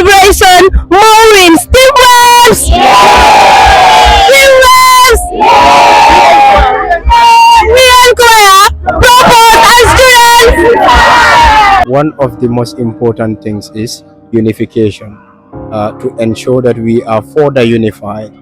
celebration, more wins. Team Wepsd! Team Wepsd! We inquire, propose as students. One of the most important things is unification, to ensure that we are further unified,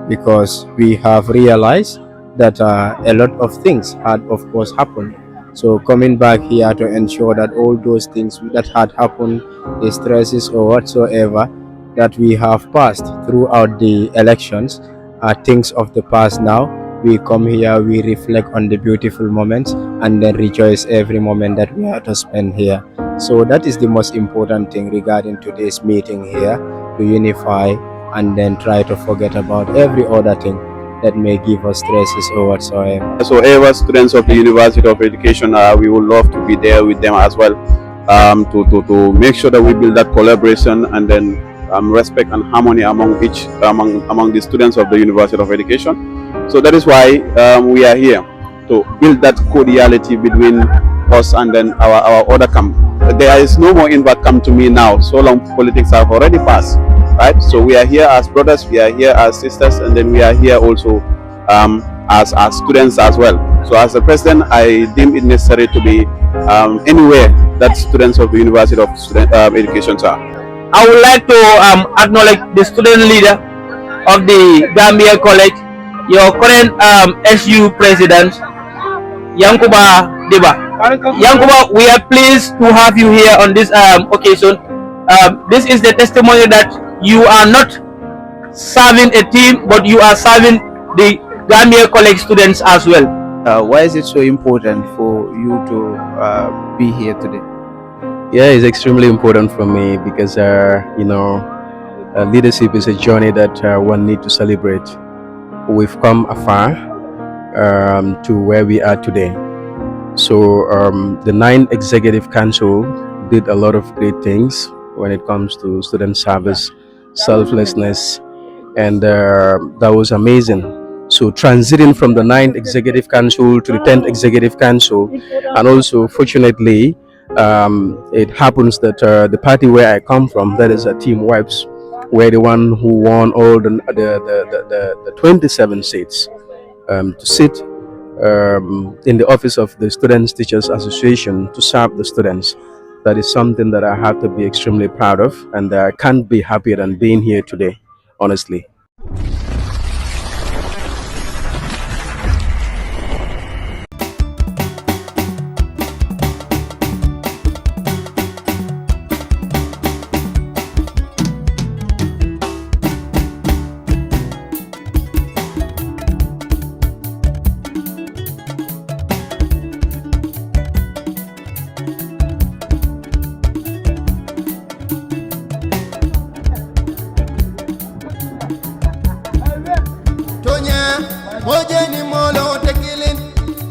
because we have realized that a lot of things had of course happened. So coming back here to ensure that all those things that had happened, the stresses or whatsoever that we have passed throughout the elections, are things of the past now. We come here, we reflect on the beautiful moments, and then rejoice every moment that we have to spend here. So that is the most important thing regarding today's meeting here, to unify and then try to forget about every other thing that may give us stresses or whatsoever. So ever students of the University of Education, we would love to be there with them as well, to make sure that we build that collaboration and then respect and harmony among the students of the University of Education. So that is why we are here, to build that cordiality between us and then our other camp. There is no more invert come to me now, so long politics have already passed, right? So we are here as brothers, we are here as sisters, and then we are here also as students as well. So as the president, I deem it necessary to be anywhere that students of the University of Education are. I would like to acknowledge the student leader of the Gambia College, your current SU president, Yankuba Deba. Yankuba, we are pleased to have you here on this occasion. This is the testimony that you are not serving a team, but you are serving the Gambia College students as well. Why is it so important for you to be here today? Yeah, it's extremely important for me because leadership is a journey that one need to celebrate. We've come afar to where we are today. So the 9th Executive Council did a lot of great things when it comes to student service, selflessness, and that was amazing. So transiting from the 9th Executive Council to the 10th Executive Council, and also fortunately it happens that the party where I come from, that is a Team Wepsd, we're the one who won all the 27 seats to sit in the office of the Students Teachers Association to serve the students. That is something that I have to be extremely proud of, and I can't be happier than being here today, honestly. Moje ni molo tekilin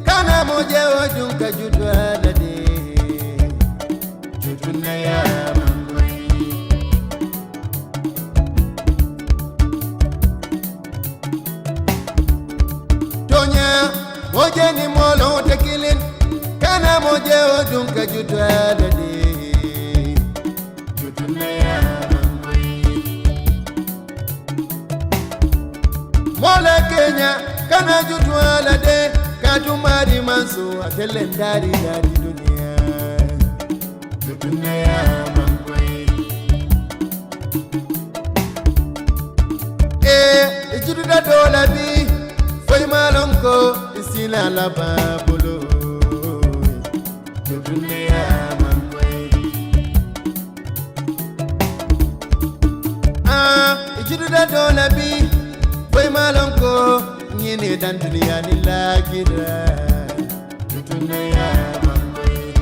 kana moje ojunka jutwala de jutuna ya mangoi Tonya moje ni molo tekilin kana moje ojunka jutwala de jutuna ya mangoi Mola Kenya kana jutwala de katumari manso atelendari dari dunia dunia mangwe jududa dola bi foi malonko isila la babulo dunia mangwe jududa dola bi foi malonko nyine dan dunia ni lakira dunia mangwe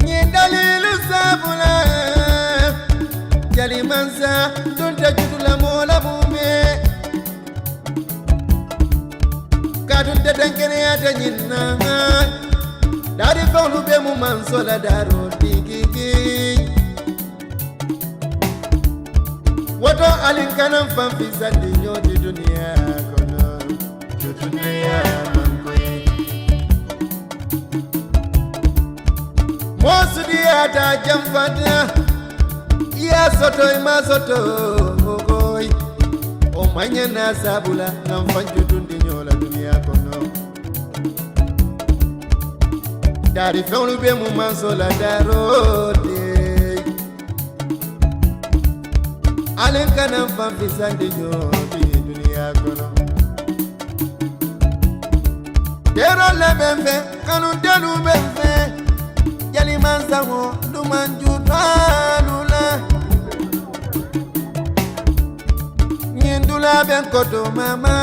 nye dalilu sabula jali mansa tunta judula mola bume kadun de dankene ya tanyina dari fawlu be mu mansola daro digigi Wato alinkanan fanfisa dinyo di dunia kono dunia mangwe mosudi ata jamfata iya soto ima soto gogoy o manya na sabula nam fanju tundi nyola dunia kono dari fewlu be mu mansola darode alen kanam famfi sande nyodi dunia kono dero lebenfe kanu delu benfe jali mansango dumanju tanula nyindula ben koto mama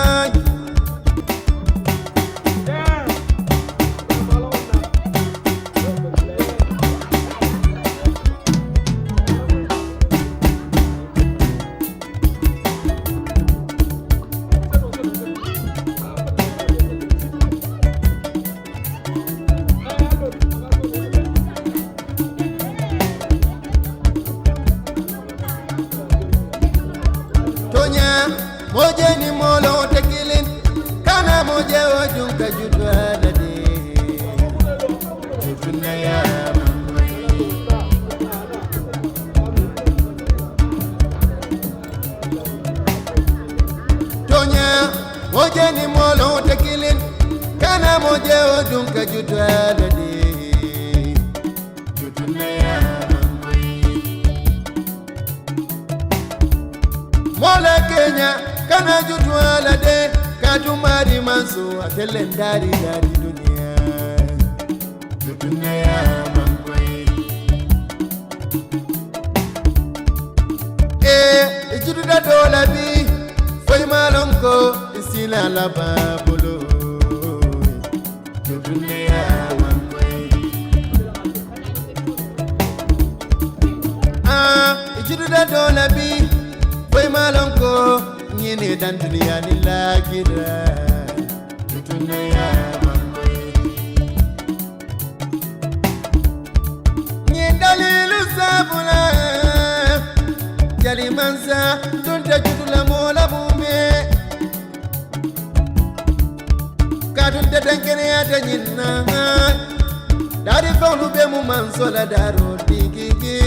moje ni molo tekilin kana moje ojun ka jutwa lade jutuna ya tonya moje ni molo tekilin kana moje ojun ka jutwa lade jutuna ya mola Kenya kana jutwala de katumari manso atelendari dari dunia dunia mangwe ijuda dola bi foi malonko isila la babulo dunia mangwe ijuda dola bi foi malonko nyine dan dunia ni lagira dunia mangwe nyi dalilu sabula jali mansa tunta jutula mola bume kadun de dankene ata nyinna dari fawlu be mu mansola daro digigi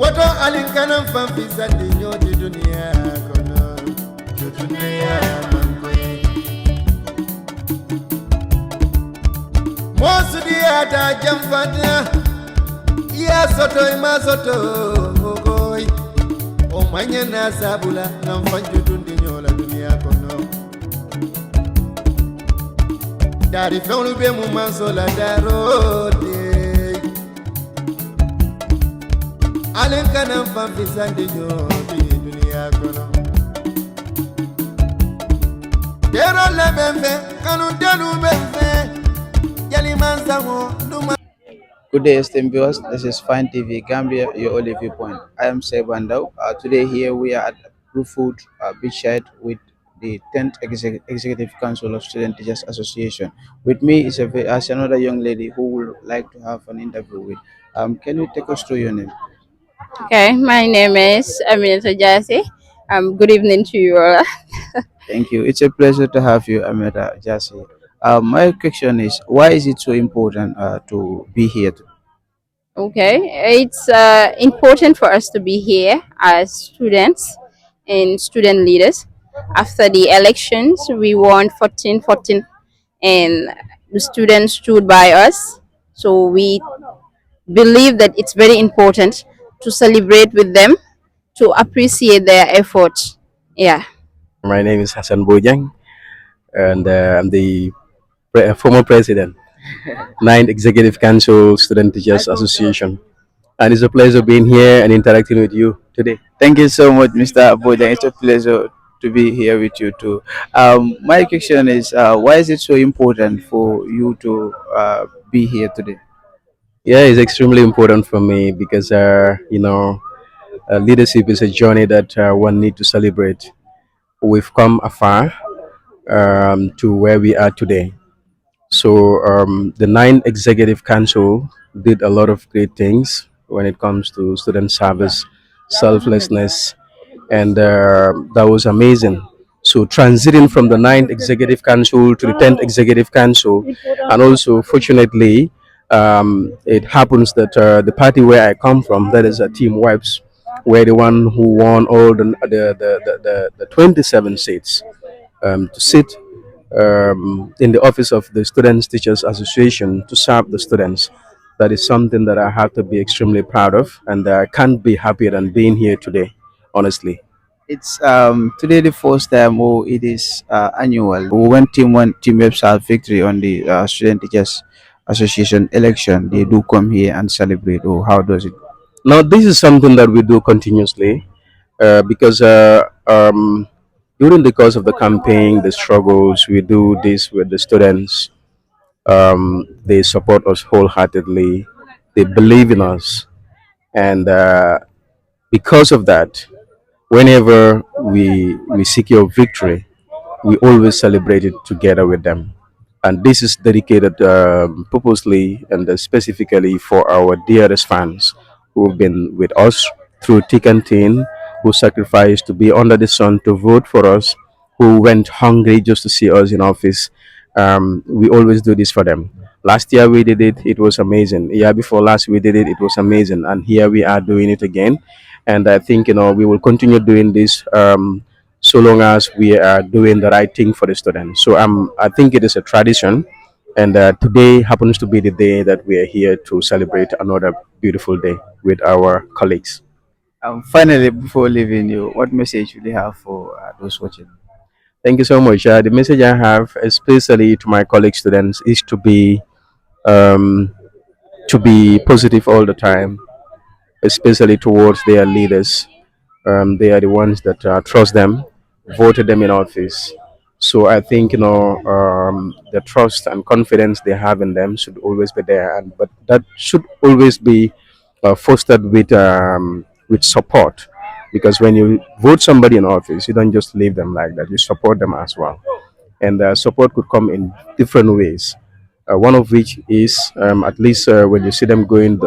woto alin kanam famfi sandi nyoti dunia kono dunia mangwe mosudi ata jamfata iya soto ima soto gogoy o manya na sabula nam fanju tundi nyola dunia kono dari fewlu be mu mansola darode alen kanam famfi sande nyodi dunia kono dero lebenfe kanu delu benfe jali mansango duma. Good day, esteemed viewers. This is Fine TV Gambia, your only viewpoint. I am Sebandao. Today here we are at Bluefoot Beachside with the 10th Executive Council of Student Teachers Association. With me is another young lady who would like to have an interview with. Can you take us through your name? Okay, my name is Aminata Jasi. Good evening to you all. Thank you. It's a pleasure to have you, Ameta Jasi. My question is, why is it so important to be here? Okay, it's important for us to be here as students and student leaders. After the elections, we won 14-14, and the students stood by us. So we believe that it's very important to celebrate with them, to appreciate their efforts. Yeah. My name is Hassan Bojang, and I'm the former president, 9th Executive Council Student Teachers Association. And it's a pleasure being here and interacting with you today. Thank you so much, Mr. Bojang. It's a pleasure to be here with you too. My question is, why is it so important for you to be here today? Yeah, it's extremely important for me because, leadership is a journey that one need to celebrate. We've come afar to where we are today. So the 9th Executive Council did a lot of great things when it comes to student service, selflessness, and that was amazing. So transiting from the ninth executive council to the 10th executive council, and also fortunately, it happens that the party where I come from, that is a Team Webs, were the one who won all the 27 seats to sit in the office of the Students Teachers Association to serve the students. That is something that I have to be extremely proud of, and I can't be happier than being here today, honestly. It's today the first time it is annual. When team Webs have victory on the Student Teachers Association election, they do come here and celebrate. Or how does it go? Now, this is something that we do continuously because during the course of the campaign, the struggles, we do this with the students. They support us wholeheartedly. They believe in us, and because of that, whenever we secure victory, we always celebrate it together with them. And this is dedicated purposely and specifically for our dearest fans who've been with us through thick and thin, who sacrificed to be under the sun to vote for us, who went hungry just to see us in office. We always do this for them. Last year we did it, it was amazing. Year before last we did it, it was amazing. And here we are doing it again. And I think, we will continue doing this so long as we are doing the right thing for the students. So I think it is a tradition, and today happens to be the day that we are here to celebrate another beautiful day with our colleagues. Finally, before leaving you, what message will you have for those watching? Thank you so much. The message I have, especially to my colleague students, is um, to be positive all the time, especially towards their leaders. They are the ones that trust them, voted them in office. So I think, the trust and confidence they have in them should always be there, and but that should always be fostered with support. Because when you vote somebody in office, you don't just leave them like that. You support them as well, and support could come in different ways. One of which is, at least when you see them going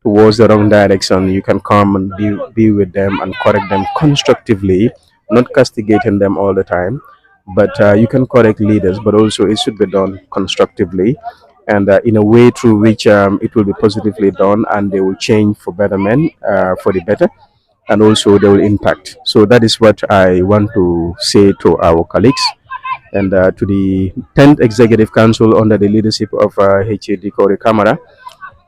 towards the wrong direction, you can come and be with them and correct them constructively, not castigating them all the time. But you can correct leaders, but also it should be done constructively and in a way through which it will be positively done and they will change for betterment, for the better, and also they will impact. So that is what I want to say to our colleagues and to the 10th Executive Council under the leadership of HAD Corey Kamara.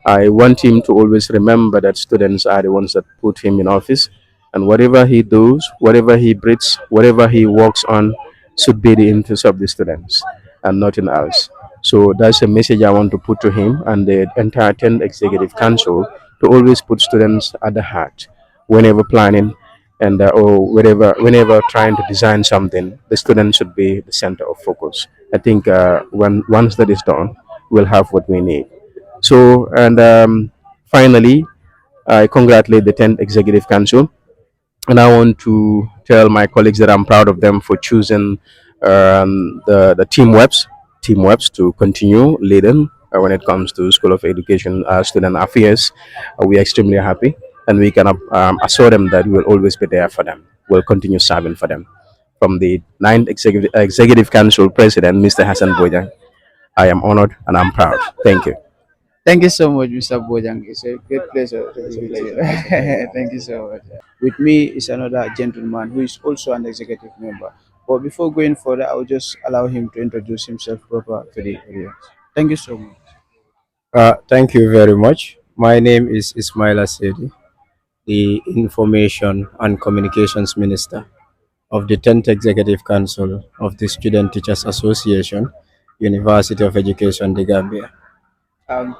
I want him to always remember that students are the ones that put him in office, and whatever he does, whatever he breathes, whatever he works on, should be the interest of the students and nothing else. So that's a message I want to put to him and the entire 10th Executive Council, to always put students at the heart whenever planning and or whenever trying to design something. The student should be the center of focus. I think when once that is done, we'll have what we need. So, and finally, I congratulate the 10th Executive Council, and I want to tell my colleagues that I'm proud of them for choosing the Team Webs to continue leading when it comes to School of Education student affairs. We are extremely happy, and we can assure them that we will always be there for them. We'll continue serving for them. From the 9th Executive Council President, Mr. Hassan Bojang, I am honored and I'm proud. Thank you. Thank you so much, Mr. Bojang. It's a great pleasure to be with you. Thank you so much. With me is another gentleman who is also an executive member. But before going further, I will just allow him to introduce himself proper to the audience. Thank you so much. Thank you very much. My name is Ismaila Sedi, the Information and Communications Minister of the 10th Executive Council of the Student Teachers Association, University of Education, the Gambia.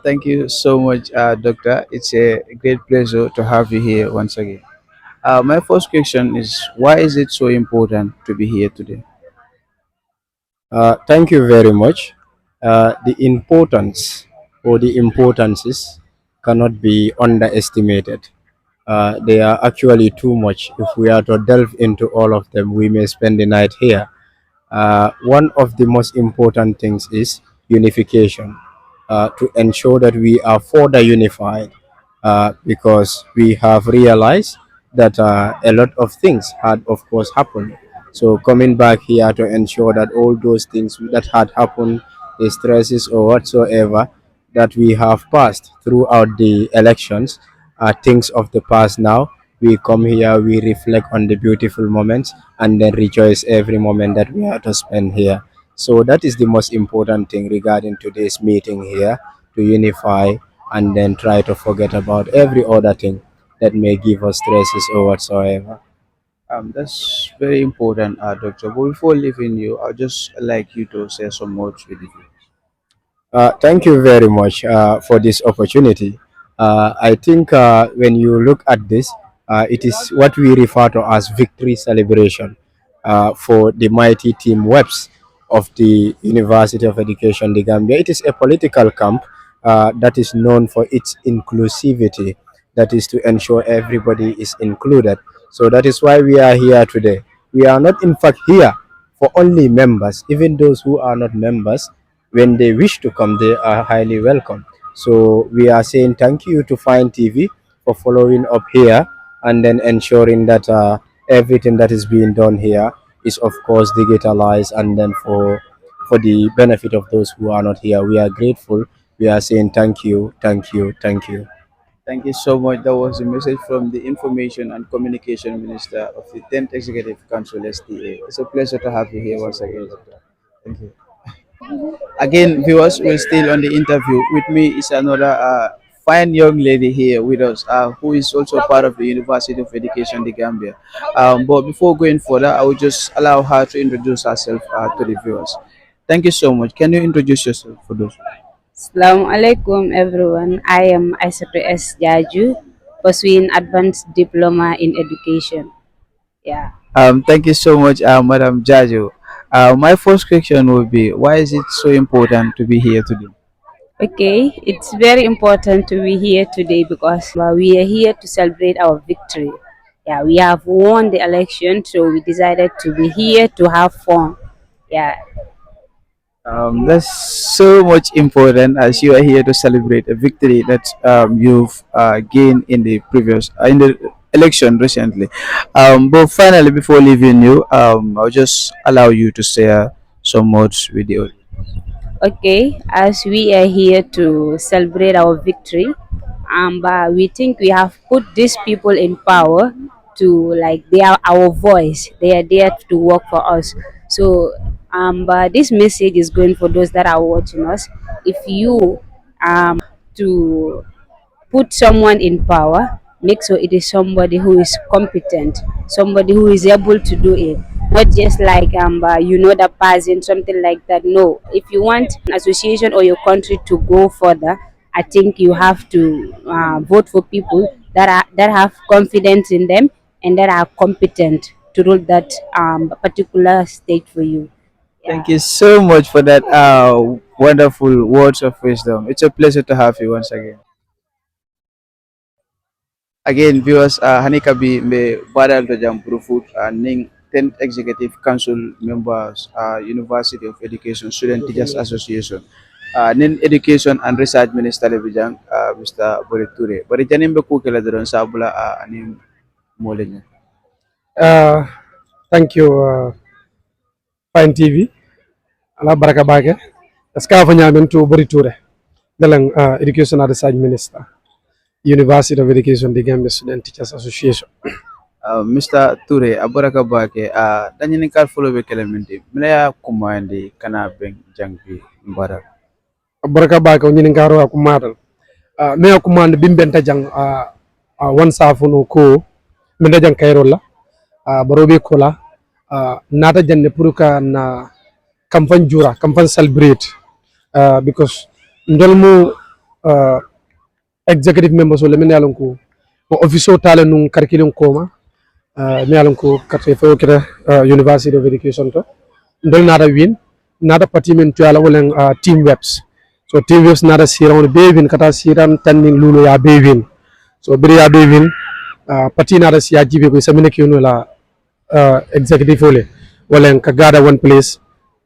Thank you so much, Doctor. It's a great pleasure to have you here once again. My first question is, why is it so important to be here today? Thank you very much. The importance or the importances cannot be underestimated. They are actually too much. If we are to delve into all of them, we may spend the night here. One of the most important things is unification, to ensure that we are further unified, because we have realized that a lot of things had, of course, happened So coming back here to ensure that all those things that had happened, the stresses or whatsoever that we have passed throughout the elections are things of the past now. We come here, we reflect on the beautiful moments, and then rejoice every moment that we have to spend here. So that is the most important thing regarding today's meeting here, to unify and then try to forget about every other thing that may give us stresses or whatsoever. That's very important, Doctor. But before leaving you, I'd just like you to say some words with you. Thank you very much for this opportunity. I think when you look at this, it is what we refer to as victory celebration for the mighty team Webs of the University of Education, the Gambia. It is a political camp that is known for its inclusivity, that is to ensure everybody is included. So that is why we are here today. We are not, in fact, here for only members, even those who are not members, when they wish to come, they are highly welcome. So we are saying thank you to Fine TV for following up here and then ensuring that everything that is being done here is of course digitalized, and then for the benefit of those who are not here. We are grateful. We are saying thank you, thank you, thank you. Thank you so much. That was a message from the Information and Communication Minister of the 10th Executive Council STA. It's a pleasure to have you here once again, Doctor. Thank you. Again, viewers, we're still on the interview. With me is another fine young lady here with us, who is also part of the University of Education, the Gambia. But before going further, I will just allow her to introduce herself to the viewers. Thank you so much. Can you introduce yourself for those? Assalamu alaikum everyone. I am Aisatu S. Jaju, pursuing advanced diploma in education. Yeah. Thank you so much, Madam Jajo. My first question would be, why is it so important to be here today? Okay, it's very important to be here today because we are here to celebrate our victory. Yeah, we have won the election, so we decided to be here to have fun. Yeah. That's so much important as you are here to celebrate a victory that you've gained in the previous in the election recently. But finally, before leaving you, I'll just allow you to share some words with the audience. Okay, as we are here to celebrate our victory, but we think we have put these people in power to like they are our voice. They are there to work for us. So, but this message is going for those that are watching us. If you to put someone in power, make sure it is somebody who is competent, somebody who is able to do it, not just like the person, something like that. No, if you want an association or your country to go further, I think you have to vote for people that have confidence in them and that are competent to rule that particular state for you. Thank you so much for that wonderful words of wisdom. It's a pleasure to have you once again. Again, viewers, Hanika B. me badal to jam food ning 10th Executive Council members, University of Education Student Teachers Association. Nin Education and Research Minister Bijang, Mr. Boriture. Bari janim be kukela doon sabula anim molenya. Uh, Thank you, Fine TV. Ala baraka bake. Ska fa nyamen to bari toure. Dalang Education and Research Minister. University of Education, the Gambia Student Teachers Association. Mr. Ture, abaraka bake, danyin kar follow be kelementi. Mina ya kumandi kana beng jangbi mbara. Baraka bake nyini ngaro aku madal. Me aku mand bimbenta jang wan safuno ko menda jang kairola. Barobe kola. Nata janne puruka na kamfan jura, kamfan celebrate. Because ndolmu executive members wala min yalon ko officio tala nung curriculum koma mi yalon ko karte fo kira University of Education to ndol nada win nada parti men to yala wala team webs, so team webs nada siran be win kata siran tanning lulu ya be win, so bri ya be win parti nada siya jibe ko samine ki la executive wala ka gada one place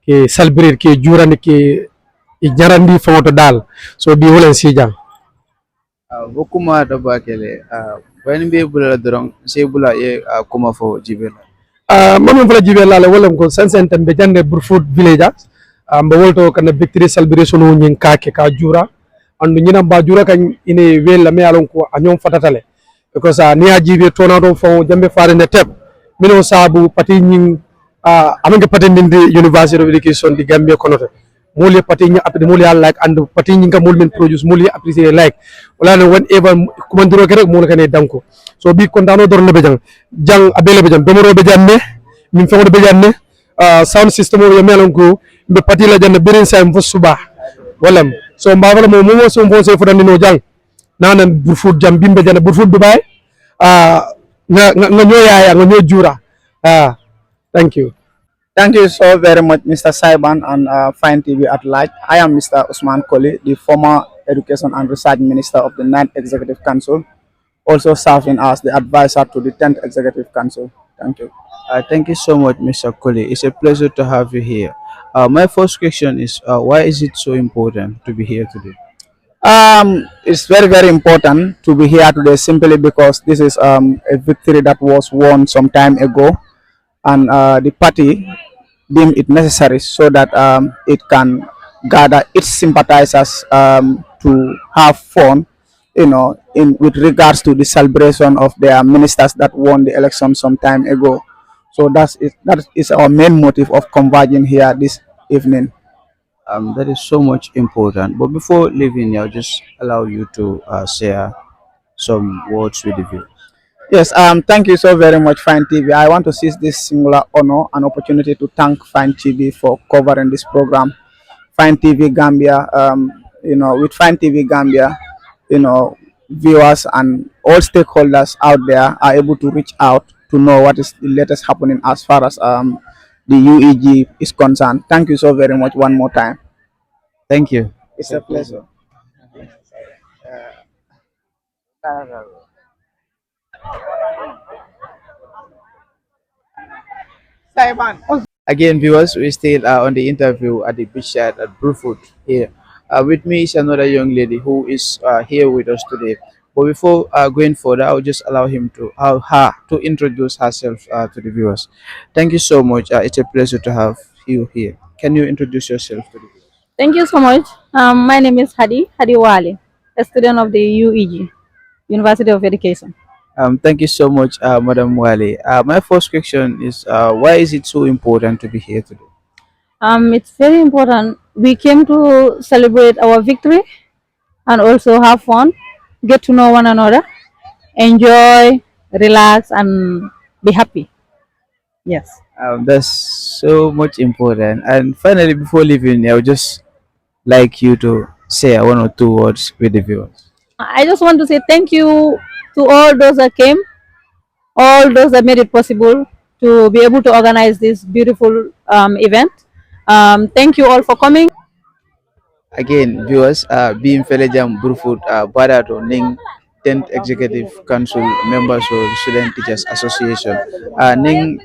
ke celebrate ke jurani ke i jarandi foto dal, so bi wala si jang. Bokuma da bakele, when be bula dorong, say bula ye kuma fo jibela. Mamin fula jibe lale wala ko sansen tembe jande Burfoot villagers mbo wolto kana victory celebration o nyin kake ka jura andu nyina ba jura kan ine wela me alon ko anyom fatatale because ni ajibe tornado fo jambe fare ne teb mino sabu pati nyin amange pati ndindi university of education di Gambia konote moli pati nyi apde moli like and pati nyi ga mol men produce moli appreciate like wala no whenever kumandiro ke rek mol kane danko so bi kondano dor le bejang jang abele bejang domoro be janne min fewdo be janne sound system o melon ko be pati la janne birin sa fo suba walam so mbawala mo so fo se fodani no jang nanan Burfoot jam bimbe janne Burfoot dubai nga nyoya nga nyo jura thank you. Thank you so very much, Mr. Saiban and Fine TV at large. I am Mr. Usman Koli, the former Education and Research Minister of the 9th Executive Council, also serving as the advisor to the 10th Executive Council. Thank you. Thank you so much, Mr. Koli. It's a pleasure to have you here. My first question is, why is it so important to be here today? It's very, very important to be here today simply because this is a victory that was won some time ago, and the party deem it necessary so that it can gather its sympathizers to have fun, in with regards to the celebration of their ministers that won the election some time ago. So that is our main motive of converging here this evening. That is so much important. But before leaving, I'll just allow you to share some words with the viewers. Yes, thank you so very much, Fine TV. I want to seize this singular honor and opportunity to thank Fine TV for covering this program. Fine TV Gambia, with Fine TV Gambia, viewers and all stakeholders out there are able to reach out to know what is the latest happening as far as the UEG is concerned. Thank you so very much one more time. Thank you. It's a pleasure. Again, viewers, we still are on the interview at the beach side at Brewfoot here. With me is another young lady who is here with us today. But before going further, I'll just allow her to introduce herself to the viewers. Thank you so much. It's a pleasure to have you here. Can you introduce yourself to the viewers? Thank you so much. My name is Hadi Wali, a student of the UEG, University of Education. Thank you so much, Madam Wali. My first question is, why is it so important to be here today? It's very important. We came to celebrate our victory and also have fun, get to know one another, enjoy, relax, and be happy. Yes. That's so much important. And finally, before leaving, I would just like you to say one or two words with the viewers. I just want to say thank you to all those that came, all those that made it possible to be able to organize this beautiful event. Thank you all for coming. Again, viewers, being Felejam Burfoot, Badato Ning 10th Executive Council members of Student Teachers Association. Ning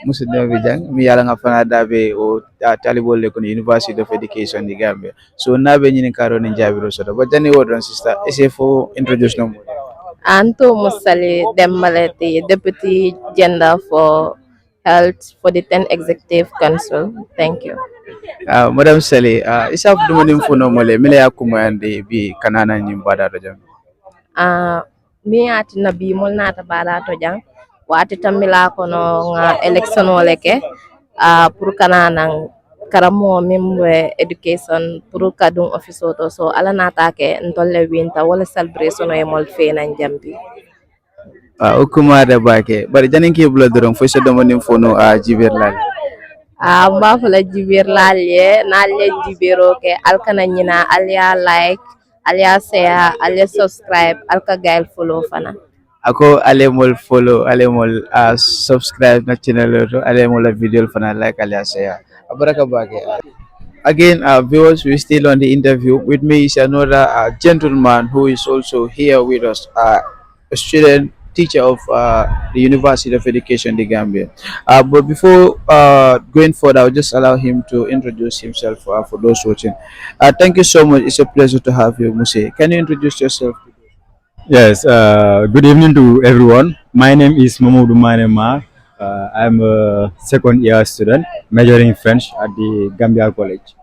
Musidna Vijang, mi yala nga fana dabe o talibol le kono University of Education di Gambia. So nabe nyini karo ni jabiro soto. But jani wodron sister, SFO introduce no more. Anto Musali Demaleti, Deputy Gender for Health for the 10th Executive Council. Thank you. Madam Sally, isa dumanim funo mole mile ya kumande bi kanana nyimbada rajam. Mi ati na bi mol nata bada to jang wati tamila kono nga election woleke pour kanana karamo mimwe education pour kadung office to so ala nata ke ntolle winta wala celebration e mol fe nan jambi. Ukuma da bake bari janin ke bula doron fo so dumanim funo jiberlal. Mba fala jibir lalye nalle jibiro ke alkana nyina alia like alia share alia subscribe alka gail follow fana Ako alemol follow alemol subscribe na channel to alemol video fana like alia share abaraka bake. Again, viewers, we're still on the interview. With me is another gentleman who is also here with us, a student teacher of the University of Education, the Gambia. But before going further, I'll just allow him to introduce himself for those watching. Thank you so much. It's a pleasure to have you, Muse. Can you introduce yourself? Yes, good evening to everyone. My name is Mamoudou Manema. I'm a second year student majoring French at the Gambia College.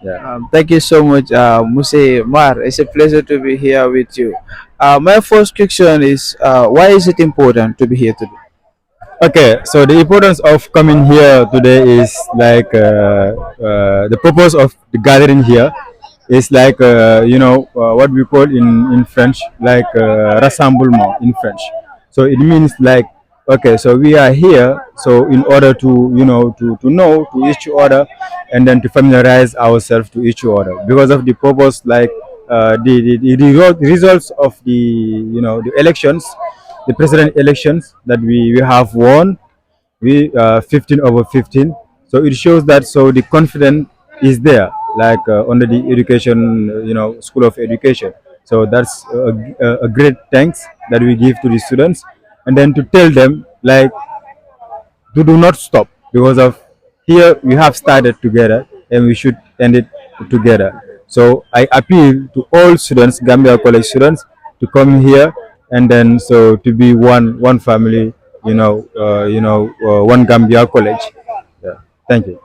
Yeah. Thank you so much, Muse Mar. It's a pleasure to be here with you. My first question is, why is it important to be here today? Okay, so the importance of coming here today is like the purpose of the gathering here is like what we call in French like rassemblement in French. So it means like okay, so we are here so in order to to know to each other and then to familiarize ourselves to each other because of the purpose like the results of the the elections, the president elections that we have won, we 15 over 15. So it shows that so the confidence is there like under the education school of education. So that's a great thanks that we give to the students and then to tell them like to do not stop because of here we have started together and we should end it together. So I appeal to all students, Gambia College students, to come here and then so to be one family, one Gambia College. Yeah. Thank you.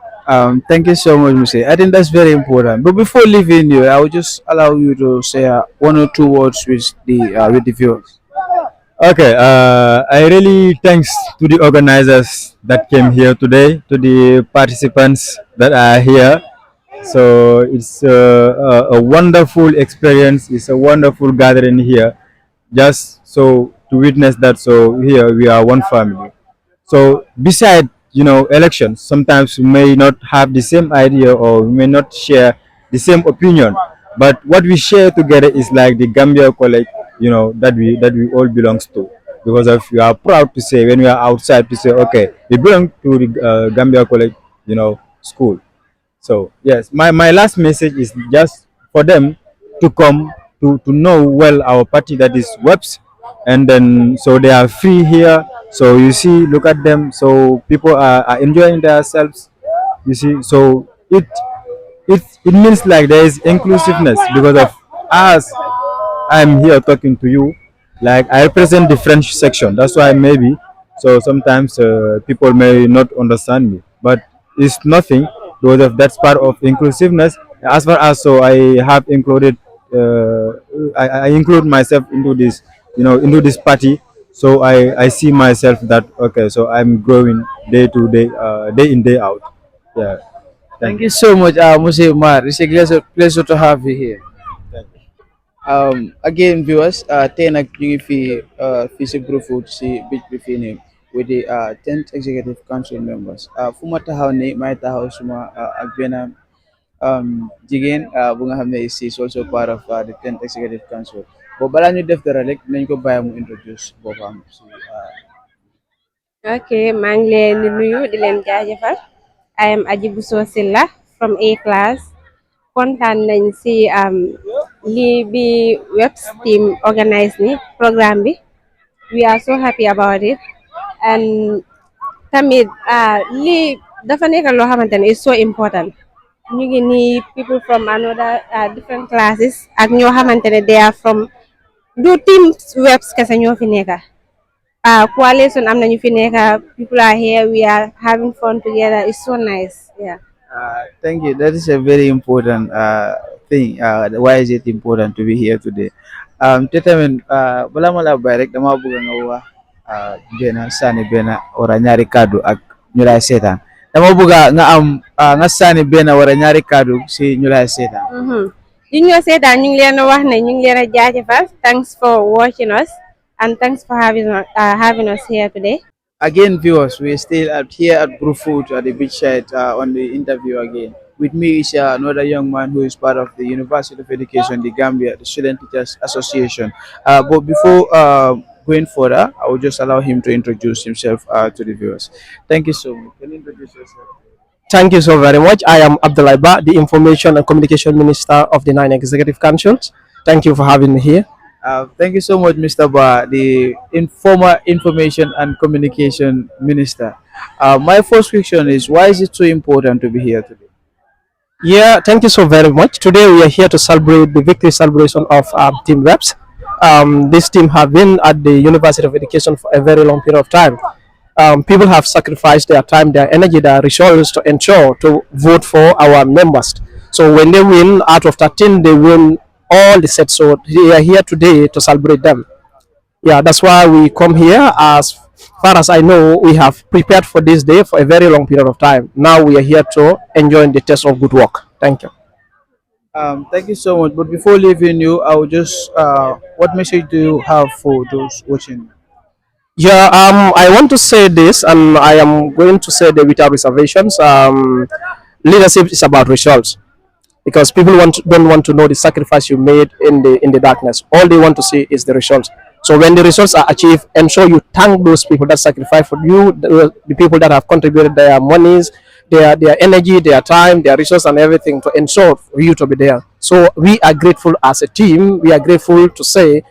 Thank you so much, Muse. I think that's very important. But before leaving you, I will just allow you to say one or two words with the viewers. Okay, I really thanks to the organizers that came here today, to the participants that are here. So it's a wonderful experience. It's a wonderful gathering here. Just so to witness that. So here we are one family. So beside elections, sometimes we may not have the same idea or we may not share the same opinion, but what we share together is like the Gambia College, that we all belongs to. Because of we are proud to say when we are outside to say okay we belong to the Gambia College, school. So yes, my last message is just for them to come to know well our party that is Wepsd, and then so they are free here. So you see, look at them. So people are enjoying themselves. You see, so it means like there is inclusiveness because of us. I'm here talking to you. Like I represent the French section. That's why maybe so sometimes people may not understand me, but it's nothing because of that's part of inclusiveness. As far as so I have included, I include myself into this, into this party. So I see myself that okay, so I'm growing day to day, day in day out. Yeah. Thank you so much, Muse Mar. It's a pleasure to have you here. Again, viewers, tey nag ñu ngi fii si Brufut si beach bi fii nii with the 10th executive council members. Fu ma taxaw ni may taxaw suma ak benn jigéen bu nga xam ne is also part of the 10th executive council. Bo balaa ñu def dara rek nañ ko bàyyi mu introduce boppam si Ok, maa ngi leen di nuyu di leen jaajëfal. I am Ajibu Silla from A class. Kontaan nañ si lii bi Wepsd team organize ni programme bi. We are so happy about it. And tamit lii dafa nekk loo xamante ne is so important. Ñu ngi nii people from another different classes ak ñoo xamante ne they are from du team Wepsd kese ñoo fi nekka. Coalition am nañu fi nekka, people are here, we are having fun together. It's so nice. Yeah. Thank you. That is a very important thing. Why is it important to be here today? Tetamen, bala mo la bay rek dama bëgg nga wax benn sànni benn wara ñaari kàddu ak ñu lay seetaan. Dama bëgg nga am nga sànni benn wara ñaari kàddu si ñu lay seetaan. Di ñoo seetaan ñu ngi leen a wax ne ñu ngi leen a jaajëfal. Thanks for watching us and thanks for having us here today. Again, viewers, we're still here at Brufut at the beachside on the interview again. With me is another young man who is part of the University of Education, the Gambia, the Student Teachers Association. But before going further, I will just allow him to introduce himself to the viewers. Thank you so much. Can you introduce yourself? Thank you so very much. I am Abdullah Ba, the Information and Communication Minister of the 9 Executive Councils. Thank you for having me here. Thank you so much, Mr. Ba, the former Information and Communication Minister. My first question is, why is it so important to be here today? Yeah, thank you so very much. Today we are here to celebrate the victory celebration of Team Wepsd. This team have been at the University of Education for a very long period of time. People have sacrificed their time, their energy, their resources to ensure to vote for our members. So when they win, out of 13, they win all the sets. So they are here today to celebrate them. Yeah, that's why we come here. As far as I know, we have prepared for this day for a very long period of time. Now we are here to enjoy the taste of good work. Thank you. Thank you so much. But before leaving you, I will just what message do you have for those watching? Yeah, I want to say this, and I am going to say that without reservations. Leadership is about results, because people don't want to know the sacrifice you made in the darkness. All they want to see is the results. So when the results are achieved, ensure you thank those people that sacrifice for you, the people that have contributed their monies, their energy, their time, their resources, and everything to ensure for you to be there. So we are grateful as a team. We are grateful to say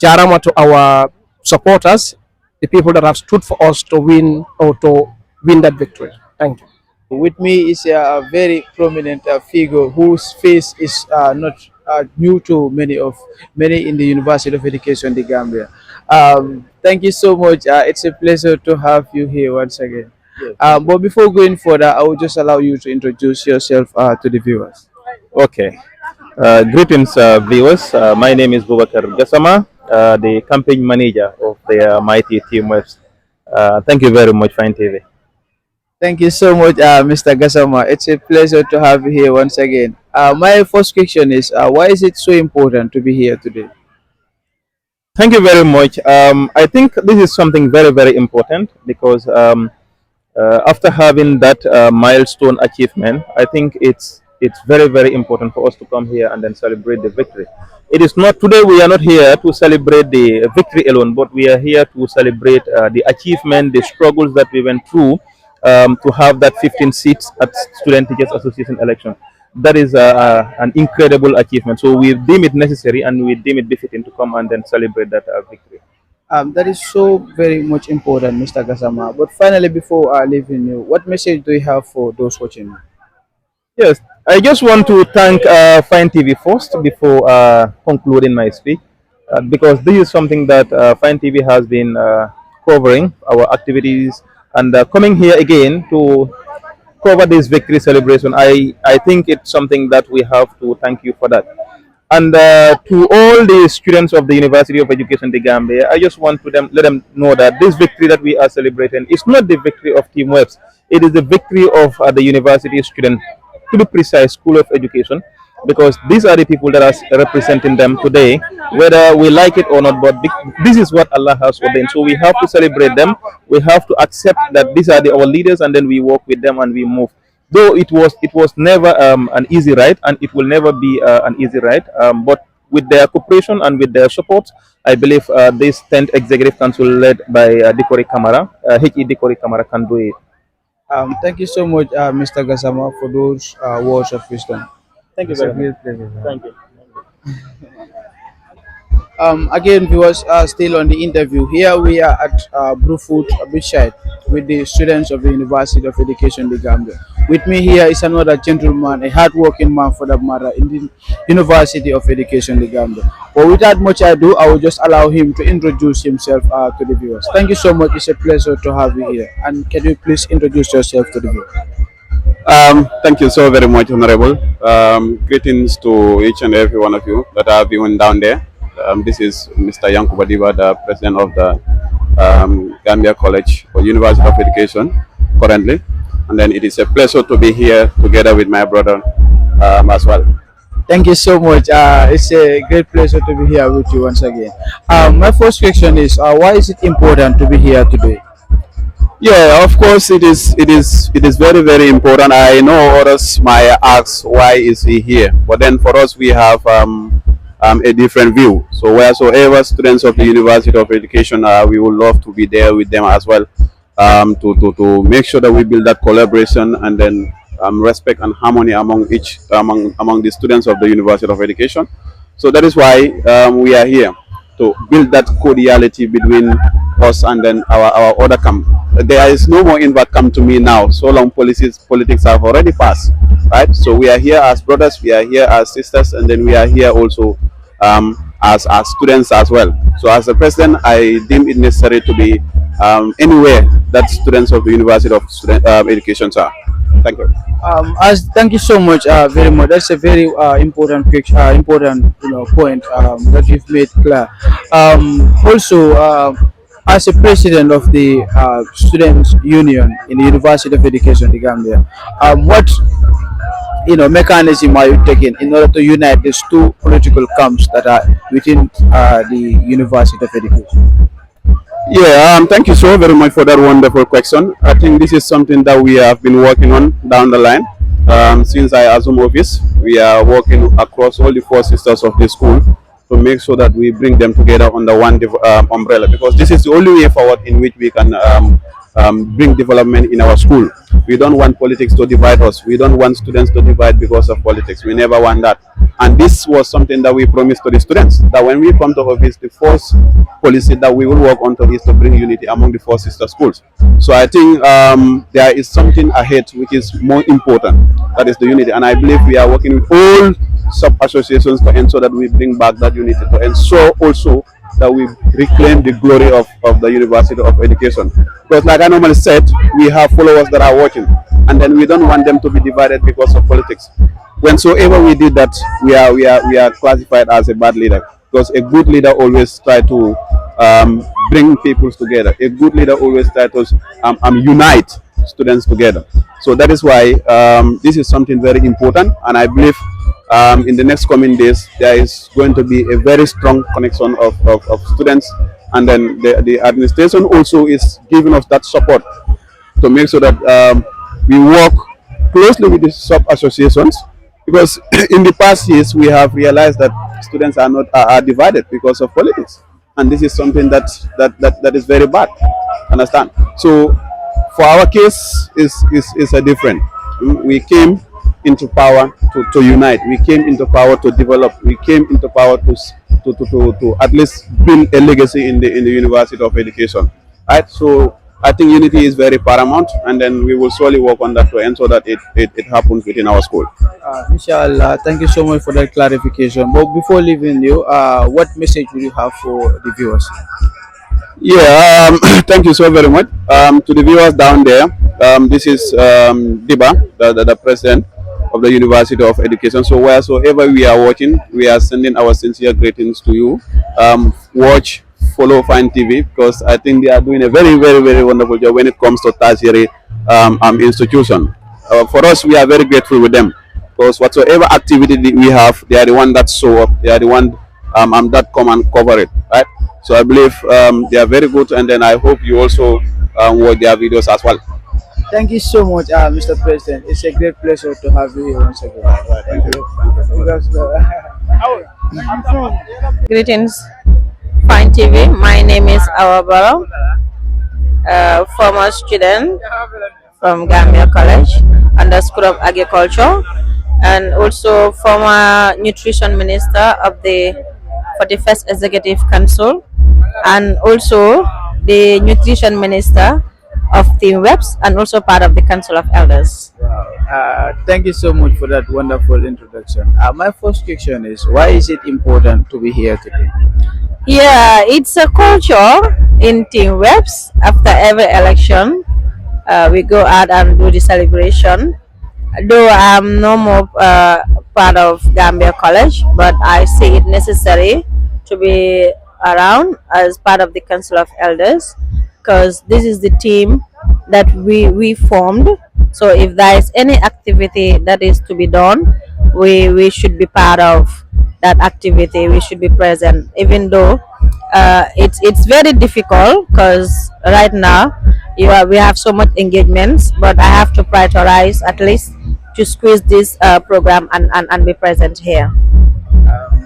Jarama to our supporters, the people that have stood for us to win or to win that victory. Thank you. With me is a very prominent figure whose face is not new to many in the University of Education, the Gambia. Thank you so much. It's a pleasure to have you here once again. But before going further, I will just allow you to introduce yourself to the viewers. Okay. Greetings, viewers. My name is Bubakar Gassama, the campaign manager of the mighty team Wepsd. Thank you very much, Fine TV. Thank you so much, Mr. Gassama. It's a pleasure to have you here once again. My first question is, why is it so important to be here today? Thank you very much. I think this is something very, very important because after having that milestone achievement, I think it's very, very important for us to come here and then celebrate the victory. It is not today. We are not here to celebrate the victory alone, but we are here to celebrate the achievement, the struggles that we went through to have that 15 seats at Student Teachers Association election. That is an incredible achievement. So we deem it necessary and we deem it befitting to come and then celebrate that victory. That is so very much important, Mr. Gassama. But finally, before leaving you, what message do you have for those watching? Yes, I just want to thank Fine TV first before concluding my speech, because this is something that Fine TV has been covering our activities and coming here again to cover this victory celebration. I think it's something that we have to thank you for that. And to all the students of the University of Education, the Gambia, I just want to let them know that this victory that we are celebrating is not the victory of Team Webs. It is the victory of the university students, to be precise, School of Education, because these are the people that are representing them today, whether we like it or not. But this is what Allah has ordained. So we have to celebrate them. We have to accept that these are our leaders, and then we work with them and we move. Though it was never an easy ride, and it will never be an easy ride. But with their cooperation and with their support, I believe this 10th Executive Council led by Dikori Kamara, H.E. Dikori Kamara, can do it. Thank you so much, Mr. Gassama, for those words of wisdom. Thank you It's a very much. great pleasure. Thank you. Again, viewers are still on the interview. Here we are at Brufut Beachside with the students of the University of Education, the Gambia. With me here is another gentleman, a hardworking man for that matter, in the University of Education, the Gambia. But without much ado, I will just allow him to introduce himself to the viewers. Thank you so much. It's a pleasure to have you here. And can you please introduce yourself to the viewers? Thank you so very much, Honorable. Greetings to each and every one of you that are viewing down there. This is Mr. Yankuba Diba, the president of the Gambia College for University of Education currently. And then it is a pleasure to be here together with my brother as well. Thank you so much. It's a great pleasure to be here with you once again. My first question is, why is it important to be here today? Yeah, of course it is very, very important. I know others might ask why is he here, but then for us we have a different view. So wheresoever students of the University of Education are, we would love to be there with them as well, to make sure that we build that collaboration and then respect and harmony among the students of the University of Education. So that is why we are here to build that cordiality between us and then our other camp. There is no more invert come to me now, so long politics have already passed, right? So we are here as brothers, we are here as sisters, and then we are here also as students as well. So as a president, I deem it necessary to be anywhere that students of the University of Education are. Thank you. Thank you so much, very much. That's a very important important point that you've made clear. Also, as a president of the Students Union in the University of Education, the Gambia, what mechanism are you taking in order to unite these two political camps that are within the University of Education? Yeah, thank you so very much for that wonderful question. I think this is something that we have been working on down the line. Since I assumed office, we are working across all the four sisters of the school to make sure that we bring them together under one umbrella, because this is the only way forward in which we can bring development in our school. We don't want politics to divide us. We don't want students to divide because of politics. We never want that. And this was something that we promised to the students, that when we come to office, the first policy that we will work on is to bring unity among the four sister schools. So I think there is something ahead which is more important. That is the unity. And I believe we are working with all sub-associations to ensure that we bring back that unity, to ensure also that we reclaim the glory of the University of Education. Because like I normally said, we have followers that are watching, and then we don't want them to be divided because of politics. Whensoever we did that, we are classified as a bad leader, because a good leader always try to bring people together. A good leader always try to unite students together. So that is why this is something very important, and I believe in the next coming days there is going to be a very strong connection of students, and then the administration also is giving us that support to make sure that we work closely with the sub associations, because in the past years we have realized that students are not are divided because of politics, and this is something that is very bad. Understand? So for our case is a different. We came into power to unite. We came into power to develop. We came into power to at least build a legacy in the University of Education. Right? So I think unity is very paramount, and then we will slowly work on that to ensure that it happens within our school. Inshallah, thank you so much for that clarification. But before leaving you, what message will you have for the viewers? Yeah, thank you so very much. To the viewers down there, this is Diba, the president of the University of Education. So wheresoever we are watching, we are sending our sincere greetings to you. Watch, follow Fine TV, because I think they are doing a very, very, very wonderful job when it comes to tertiary institution. For us, we are very grateful with them, because whatsoever activity we have, they are the one that show up. They are the one that come and cover it, right? So I believe they are very good, and then I hope you also watch their videos as well. Thank you so much, Mr. President. It's a great pleasure to have you here once again. Thank you. Greetings, Fine TV. My name is Awabaro, former student from Gambia College and the School of Agriculture, and also former nutrition minister of the 41st Executive Council, and also the nutrition minister of the Wepsd, and also part of the Council of Elders. Thank you so much for that wonderful introduction. My first question is, why is it important to be here today? Yeah, it's a culture in Team Wepsd. After every election, we go out and do the celebration. Though I'm no more part of Gambia College, but I see it necessary to be around as part of the Council of Elders, because this is the team that we formed. So if there is any activity that is to be done, we should be part of that activity. We should be present, even though it's very difficult, because right now we have so much engagements, but I have to prioritize at least to squeeze this program and be present here.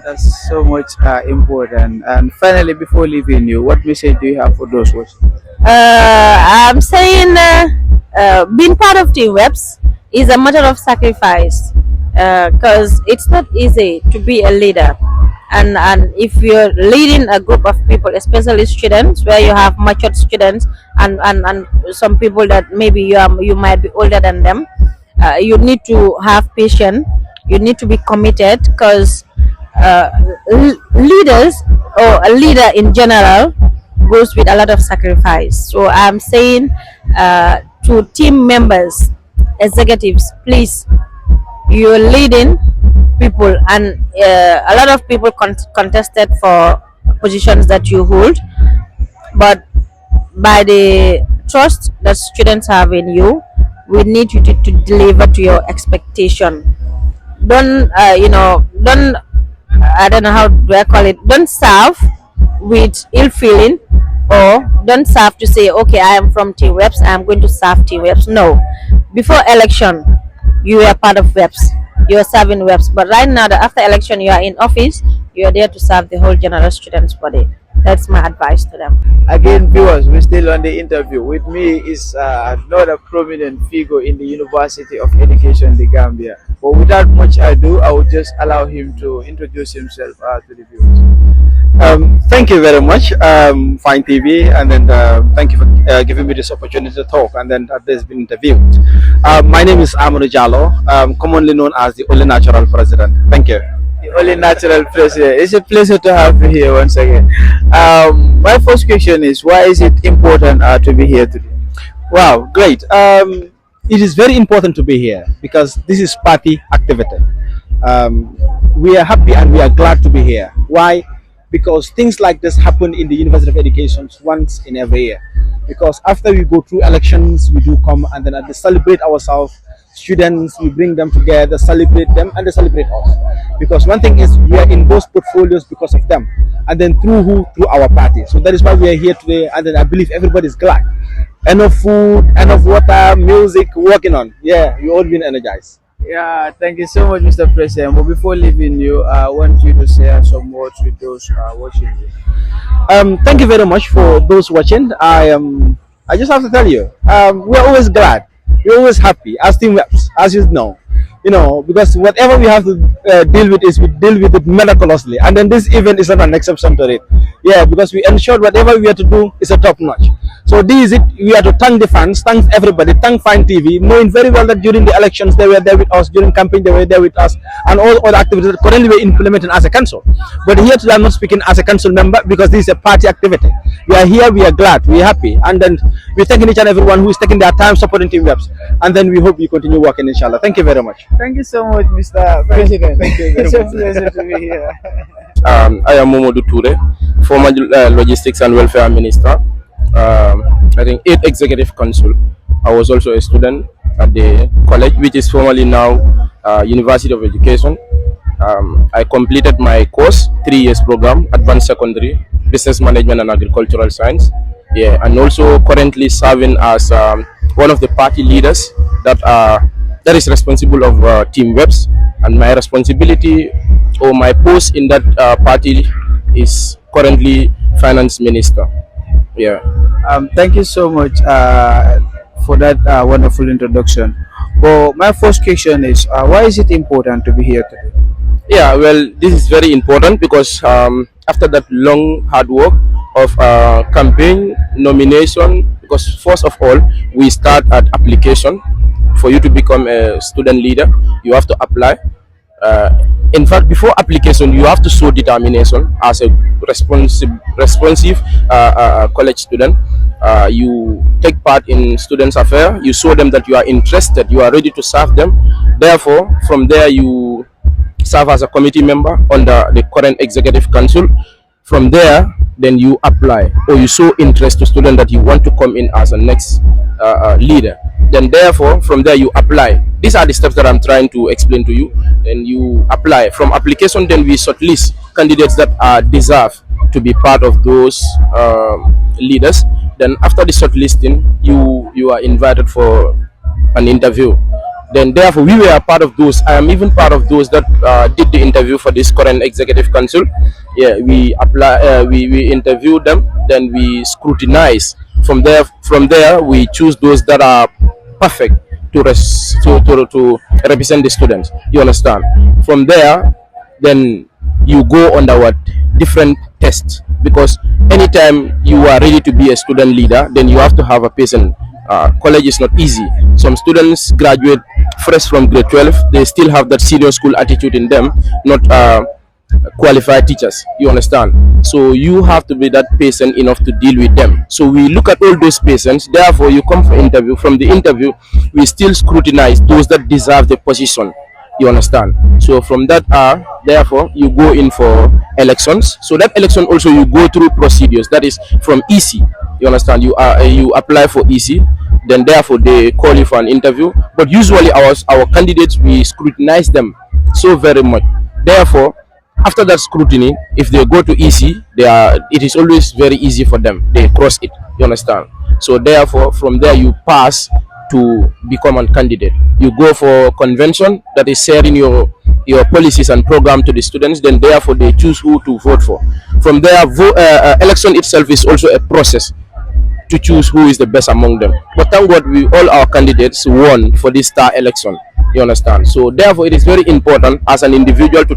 That's so much important. And finally, before leaving you, what message do you have for those watching? I'm saying being part of Team Wepsd is a matter of sacrifice, because it's not easy to be a leader. And if you're leading a group of people, especially students, where you have matured students and some people that maybe you might be older than them, you need to have patience. You need to be committed, because uh, leaders or a leader in general goes with a lot of sacrifice. So I'm saying to team members, executives, please, you're leading people, and a lot of people contested for positions that you hold, but by the trust that students have in you, we need you to deliver to your expectation. Don't don't, I don't know how do I call it, don't serve with ill feeling, or don't serve to say, okay, I am from Team Webs, I am going to serve Team Webs. No, before election you are part of Webs, you are serving Webs, but right now, after election, you are in office, you are there to serve the whole general students body. That's my advice to them. Again, viewers, we're still on the interview. With me is another prominent figure in the University of Education, the Gambia. But without much ado, I will just allow him to introduce himself to the viewers. Thank you very much, Fine TV, and then thank you for giving me this opportunity to talk, and then there's been interviewed. My name is Amadou Jallo, commonly known as the only natural president. Thank you. The only natural president. It's a pleasure to have you here once again. My first question is, why is it important to be here today? Wow, great. It is very important to be here because this is party activity. We are happy and we are glad to be here. Why? Because things like this happen in the University of Education once in every year. Because after we go through elections, we do come and then they celebrate ourselves. Students, we bring them together, celebrate them, and they celebrate us. Because one thing is, we are in those portfolios because of them, and then through who? Through our party. So that is why we are here today, and then I believe everybody is glad. Enough food, enough water, music, working on. Yeah, you all been energized. Yeah, thank you so much, Mr. President. But before leaving you, I want you to share some words with those watching you. Thank you very much for those watching. I just have to tell you, we are always glad. We're always happy as Team Webs, as you know. Because whatever we have to deal with we deal with it meticulously, and then this event is not an exception to it. Yeah, because we ensure whatever we have to do is a top notch. So this is it. We have to thank the fans, thank everybody, thank Fine TV, knowing very well that during the elections they were there with us, during campaign they were there with us, and all other activities that currently we're implementing as a council. But here today I'm not speaking as a council member because this is a party activity. We are here, we are glad, we are happy, and then we're thanking each and everyone who is taking their time supporting Team Webs, and then we hope you continue working, inshallah. Thank you very much. Thank you so much, Mr. President. Thank you. It's a pleasure to be here. I am Momodou Toure, former Logistics and Welfare Minister. I think 8th Executive Council. I was also a student at the college, which is formerly now University of Education. I completed my course, 3 years program, Advanced Secondary, Business Management and Agricultural Science. Yeah, and also currently serving as one of the party leaders that is responsible of Team Webs, and my responsibility or my post in that party is currently Finance Minister. Yeah. Thank you so much for that wonderful introduction. But my first question is, why is it important to be here today? Yeah, well, this is very important because after that long hard work of campaign, nomination, because first of all, we start at application. For you to become a student leader, you have to apply. In fact, before application, you have to show determination as a responsive college student. You take part in students' affairs. You show them that you are interested, you are ready to serve them. Therefore, from there, you serve as a committee member under the current executive council. From there, then you apply or you show interest to students that you want to come in as a next leader. Then therefore, from there you apply. These are the steps that I'm trying to explain to you. Then you apply. From application, then we shortlist candidates that deserve to be part of those leaders. Then after the shortlisting, you are invited for an interview. Then therefore we were a part of those. I am even part of those that did the interview for this current executive council. Yeah, we apply, we interview them, then we scrutinize. From there we choose those that are perfect to represent the students. You understand? From there, then you go under what different tests, because anytime you are ready to be a student leader, then you have to have a patient. College is not easy. Some students graduate fresh from grade 12. They still have that senior school attitude in them, not qualified teachers. You understand? So you have to be that patient enough to deal with them. So we look at all those patients. Therefore, you come for interview. From the interview, we still scrutinize those that deserve the position. You understand? So from that therefore you go in for elections. So that election also you go through procedures. That is from EC. You understand? You apply for EC, then therefore they call you for an interview. But usually our candidates, we scrutinize them so very much. Therefore, after that scrutiny, if they go to EC, it is always very easy for them. They cross it. You understand? So therefore, from there you pass to become a candidate. You go for convention, that is sharing your policies and program to the students. Then therefore they choose who to vote for. From there, election itself is also a process to choose who is the best among them. But thank God, all our candidates won for this star election. You understand? So therefore, it is very important as an individual to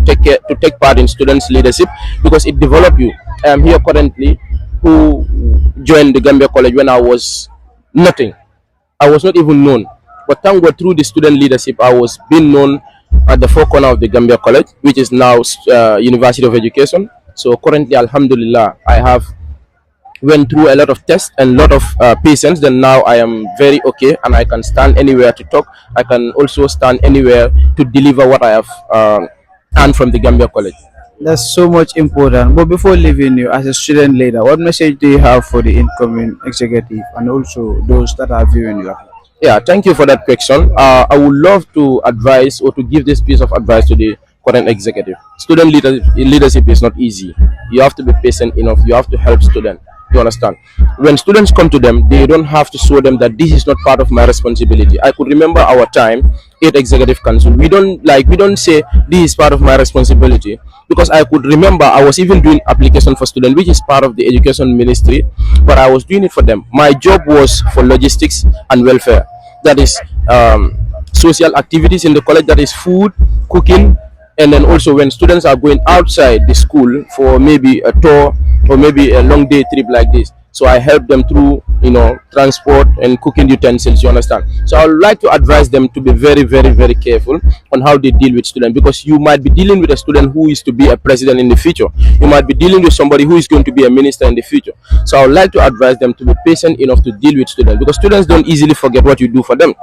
take part in students' leadership, because it develops you. I am here currently, who joined the Gambia College when I was nothing. I was not even known. But thank God, through the student leadership, I was being known at the four corner of the Gambia College, which is now University of Education. So currently, Alhamdulillah, I have went through a lot of tests and a lot of patients. Then now I am very okay, and I can stand anywhere to talk. I can also stand anywhere to deliver what I have earned from the Gambia College. That's so much important. But before leaving you as a student leader, what message do you have for the incoming executive and also those that are viewing you? Yeah, thank you for that question. I would love to advise or to give this piece of advice to the current executive. Student leadership is not easy. You have to be patient enough. You have to help students. You understand? When students come to them, they don't have to show them that this is not part of my responsibility. I could remember our time, 8 executive council. We don't say this is part of my responsibility, because I could remember I was even doing application for students, which is part of the education ministry, but I was doing it for them. My job was for logistics and welfare. That is social activities in the college. That is food, cooking, and then also when students are going outside the school for maybe a tour or maybe a long day trip like this, so I help them through transport and cooking utensils. You understand? So I would like to advise them to be very, very, very careful on how they deal with students, because you might be dealing with a student who is to be a president in the future. You might be dealing with somebody who is going to be a minister in the future. So I would like to advise them to be patient enough to deal with students, because students don't easily forget what you do for them.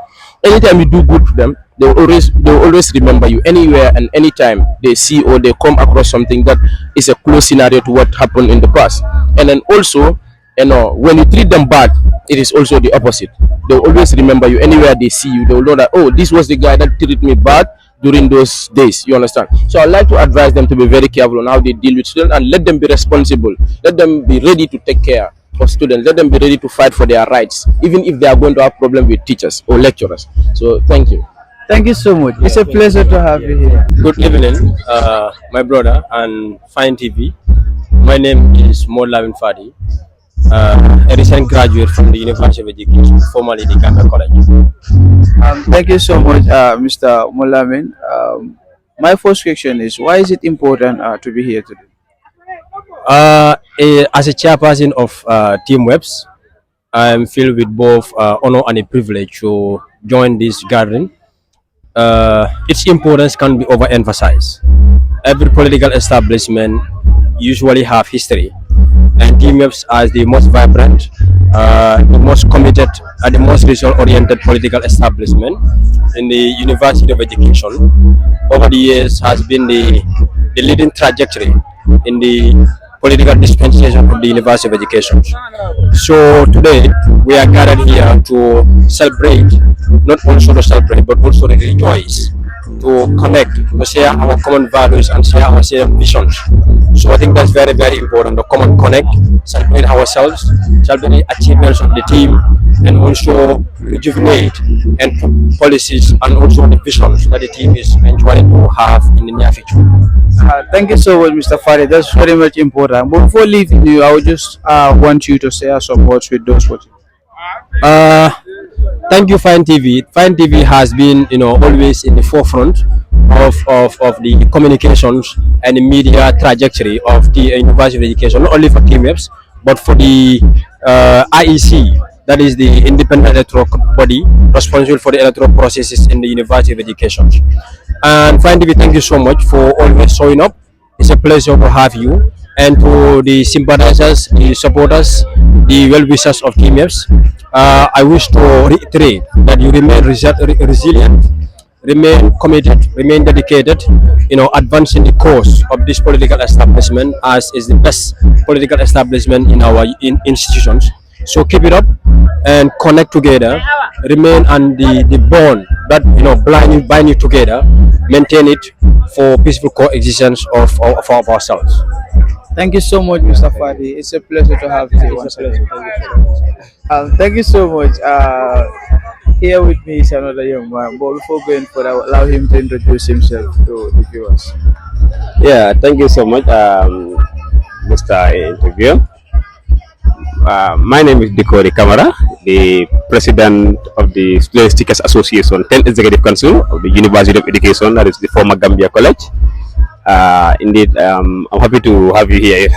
Anytime you do good to them, they will always remember you. Anywhere and anytime they see or they come across something that is a close scenario to what happened in the past. And then also, when you treat them bad, it is also the opposite. They will always remember you. Anywhere they see you, they will know that, oh, this was the guy that treated me bad during those days. You understand? So I'd like to advise them to be very careful on how they deal with students, and let them be responsible. Let them be ready to take care of students. Let them be ready to fight for their rights, even if they are going to have problems with teachers or lecturers. So thank you. Thank you so much. It's a pleasure to have you here. Good evening, my brother and Fine TV. My name is Molavin Fadi, a recent graduate from the University of Education, formerly the Gambia College. Thank you so much, Mr. Molamin. My first question is, why is it important to be here today? As a chairperson of Team Wepsd, I am filled with both honor and a privilege to join this gathering. Its importance can be overemphasized. Every political establishment usually have history, and Team Wepsd as the most vibrant, the most committed, and the most result-oriented political establishment in the University of Education over the years has been the leading trajectory in the political dispensation of the University of Education. So today we are gathered here to celebrate, not also to celebrate, but also to rejoice, to connect, to share our common values and share our same visions. So I think that's very, very important, to come and connect, celebrate ourselves, celebrate the achievements of the team, and also rejuvenate and policies and also the visions that the team is enjoying to have in the near future. Thank you so much, Mr. Fadi. That's very much important. But before leaving you, I would just want you to share some words with those watching. Thank you, Fine TV. Fine TV has been, always in the forefront of the communications and the media trajectory of the University of Education, not only for Team Wepsd, but for the IEC, that is the independent electoral body responsible for the electoral processes in the University of Education. And Fine TV, thank you so much for always showing up It's a pleasure to have you. And to the sympathizers, the supporters, the well-wishers of Team Webs, I wish to reiterate that you remain resilient, remain committed, remain dedicated, advancing the cause of this political establishment as is the best political establishment in our institutions. So keep it up and connect together, remain on the bond that bind you together, maintain it for peaceful coexistence of ourselves. Thank you so much, Mr. Fadi. It's a pleasure to have you once again. Thank you so much. Here with me is another young man. But before going further, I will allow him to introduce himself to the viewers. Yeah, thank you so much, Mr. Interview. My name is Dikori Kamara, the president of the Student Stickers Association, 10th Executive Council of the University of Education, that is the former Gambia College. Indeed, I'm happy to have you here.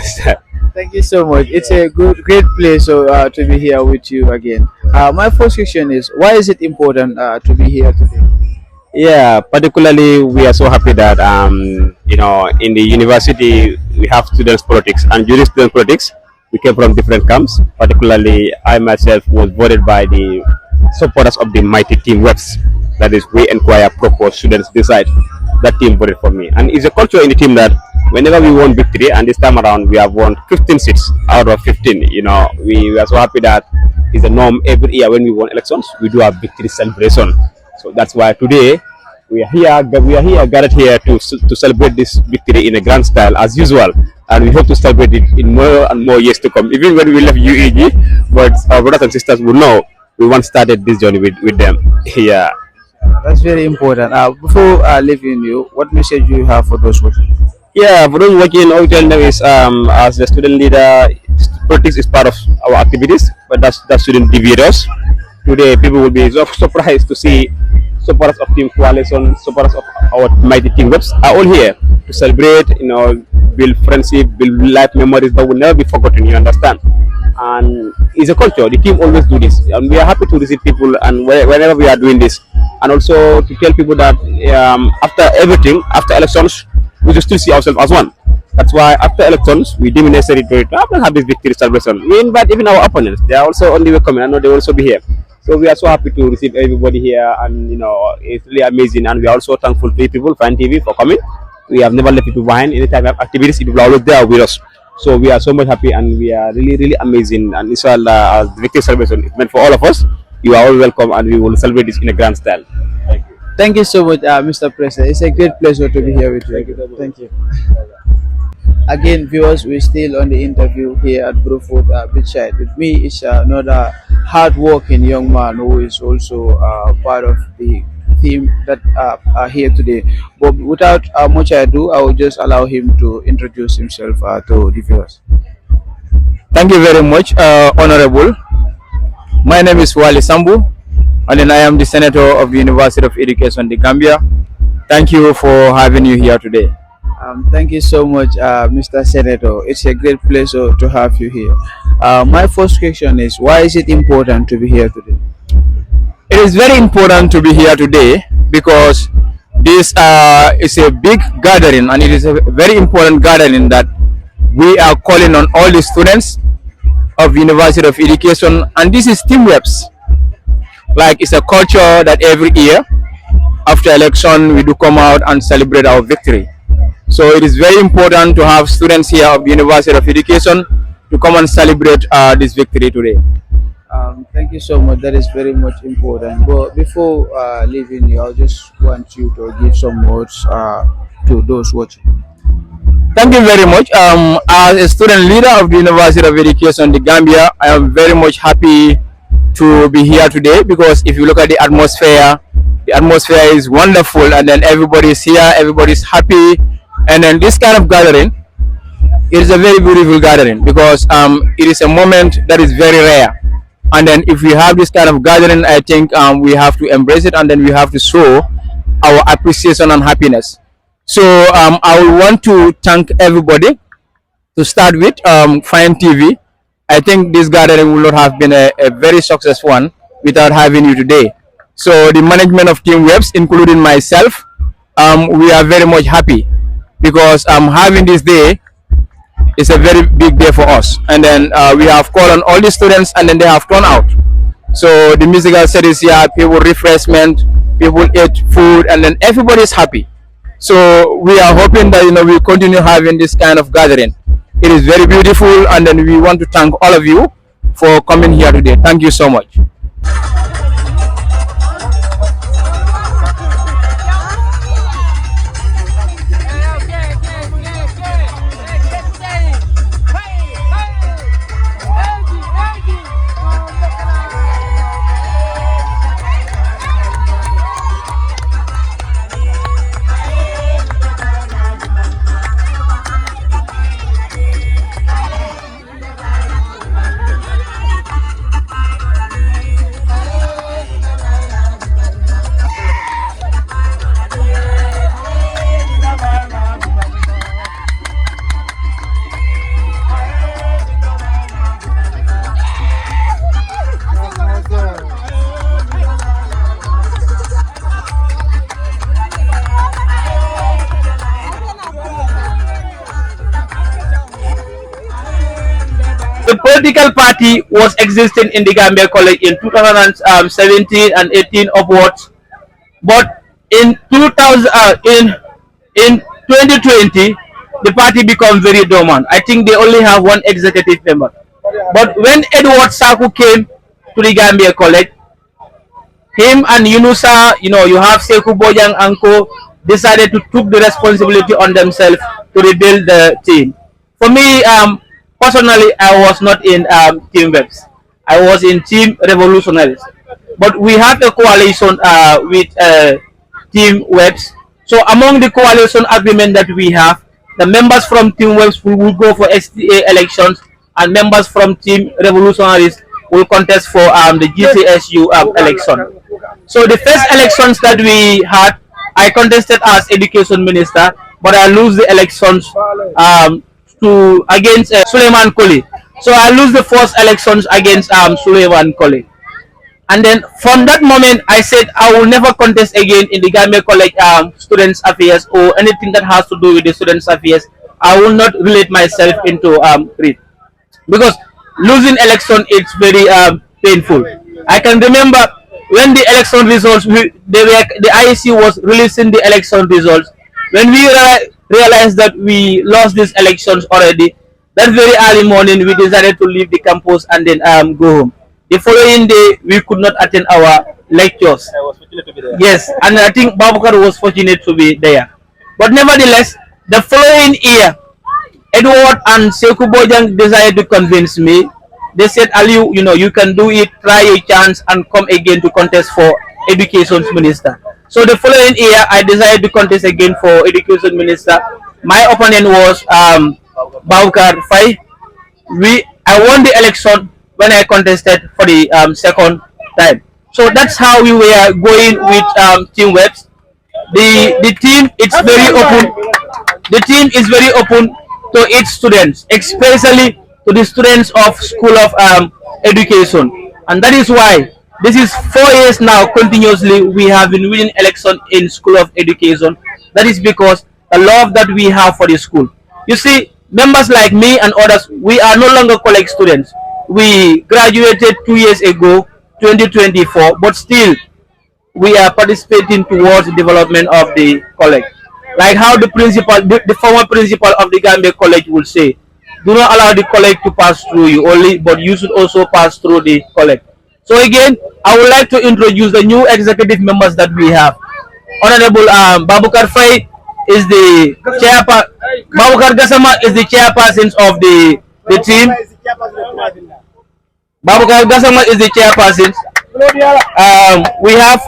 Thank you so much. It's a great pleasure to be here with you again. My first question is, why is it important to be here today? Yeah, particularly we are so happy that in the university we have students politics, and during student politics we came from different camps. Particularly, I myself was voted by the supporters of the mighty team Wepsd. That is, we inquire, propose, students decide. That team voted for me, and it's a culture in the team that whenever we won victory, and this time around we have won 15 seats out of 15. We are so happy that it's a norm every year when we won elections. We do a victory celebration. So that's why today we are here. We are here gathered here to celebrate this victory in a grand style as usual, and we hope to celebrate it in more and more years to come. Even when we left UEG, but our brothers and sisters will know we once started this journey with them. Yeah. That's very important. Before leaving you, what message do you have for those watching? Yeah, for those watching, all we tell them is, as the student leader, politics is part of our activities, but that shouldn't deviate us. Today, people will be so surprised to see supporters of Team Coalition, supporters of our mighty Team Webs are all here to celebrate, build friendship, build life memories that will never be forgotten, you understand? And it's a culture. The team always do this, and we are happy to receive people and whenever we are doing this, and also to tell people that after everything, after elections, we just still see ourselves as one. That's why after elections, we deem it necessary to have this victory celebration. We invite even our opponents; they are also on the way coming. I know they will also be here. So we are so happy to receive everybody here, and it's really amazing. And we are also thankful to people, Fan TV, for coming. We have never left people behind. Anytime we have activities, people are always there with us. So we are so much happy, and we are really, really amazing. And inshallah, the victory celebration is meant for all of us. You are all welcome, and we will celebrate this in a grand style. Thank you. Thank you so much, Mr. President. It's a great pleasure to be here with you. Thank you. Again, viewers, we're still on the interview here at Bruford Beachside. With me is another hard-working young man who is also part of the team that are here today. But without much ado, I will just allow him to introduce himself to the viewers. Thank you very much, Honorable. My name is Wali Sambu, and then I am the Senator of the University of Education, the Gambia. Thank you for having you here today. Thank you so much, Mr. Senator. It's a great pleasure to have you here. My first question is, why is it important to be here today? It is very important to be here today because this is a big gathering, and it is a very important gathering that we are calling on all the students of University of Education, and this is Team Webs. Like, it's a culture that every year after election we do come out and celebrate our victory. So it is very important to have students here of the University of Education to come and celebrate this victory today. Thank you so much. That is very much important. But before leaving you, I just want you to give some words to those watching. Thank you very much. As a student leader of the University of Education, the Gambia, I am very much happy to be here today because if you look at the atmosphere is wonderful, and then everybody is here, everybody is happy, and then this kind of gathering, it is a very beautiful gathering because it is a moment that is very rare. And then if we have this kind of gathering, I think we have to embrace it, and then we have to show our appreciation and happiness. So I will want to thank everybody. To start with, Fine TV. I think this gathering will not have been a very successful one without having you today. So the management of Team Webs, including myself, we are very much happy because having this day is a very big day for us. And then we have called on all the students, and then they have turned out. So the musical set is here, people refreshment, people eat food, and then everybody is happy. So we are hoping that we continue having this kind of gathering. It is very beautiful, and then we want to thank all of you for coming here today. Thank you so much. The political party was existing in the Gambia College in 2017 and 18 upwards, but in 2000 in 2020 the party became very dormant. I think they only have one executive member. But when Edward Saku came to the Gambia College, him and Yunusa, you have Sekou Bojang Anko, decided to took the responsibility on themselves to rebuild the team. For me, personally, I was not in Team Webs. I was in Team Revolutionaries. But we have a coalition with Team Webs. So among the coalition agreement that we have, the members from Team Webs will go for STA elections, and members from Team Revolutionaries will contest for the GCSU election. So the first elections that we had, I contested as education minister, but I lose the elections against Suleiman Koli. So I lose the first elections against Suleiman Koli. And then from that moment, I said I will never contest again in the Gambia College Students Affairs or anything that has to do with the Students Affairs. I will not relate myself into it, because losing election is very painful. I can remember when the election results, the IEC was releasing the election results. When we realized that we lost these elections already, that very early morning we decided to leave the campus and then go home. The following day we could not attend our lectures. I was fortunate to be there. Yes, and I think Babukar was fortunate to be there. But nevertheless, the following year, Edward and Sekou Bojang decided to convince me. They said, Aliu, you can do it, try your chance and come again to contest for education minister. So the following year, I decided to contest again for education minister. My opponent was Babukar Fai. I won the election when I contested for the second time. So that's how we were going with Team Webs. The team is very open. The team is very open to its students, especially to the students of School of Education, and that is why this is 4 years now continuously we have been winning election in School of Education. That is because the love that we have for the school. You see, members like me and others, we are no longer college students. We graduated 2 years ago, 2024, but still we are participating towards the development of the college. Like how the principal, the former principal of the Gambia College would say, do not allow the college to pass through you only, but you should also pass through the college. So again, I would like to introduce the new executive members that we have. Honorable Babukar Fai is the chairperson. Babukar Gassama is the chairperson of the team. Babukar Gassama is the chairperson. We have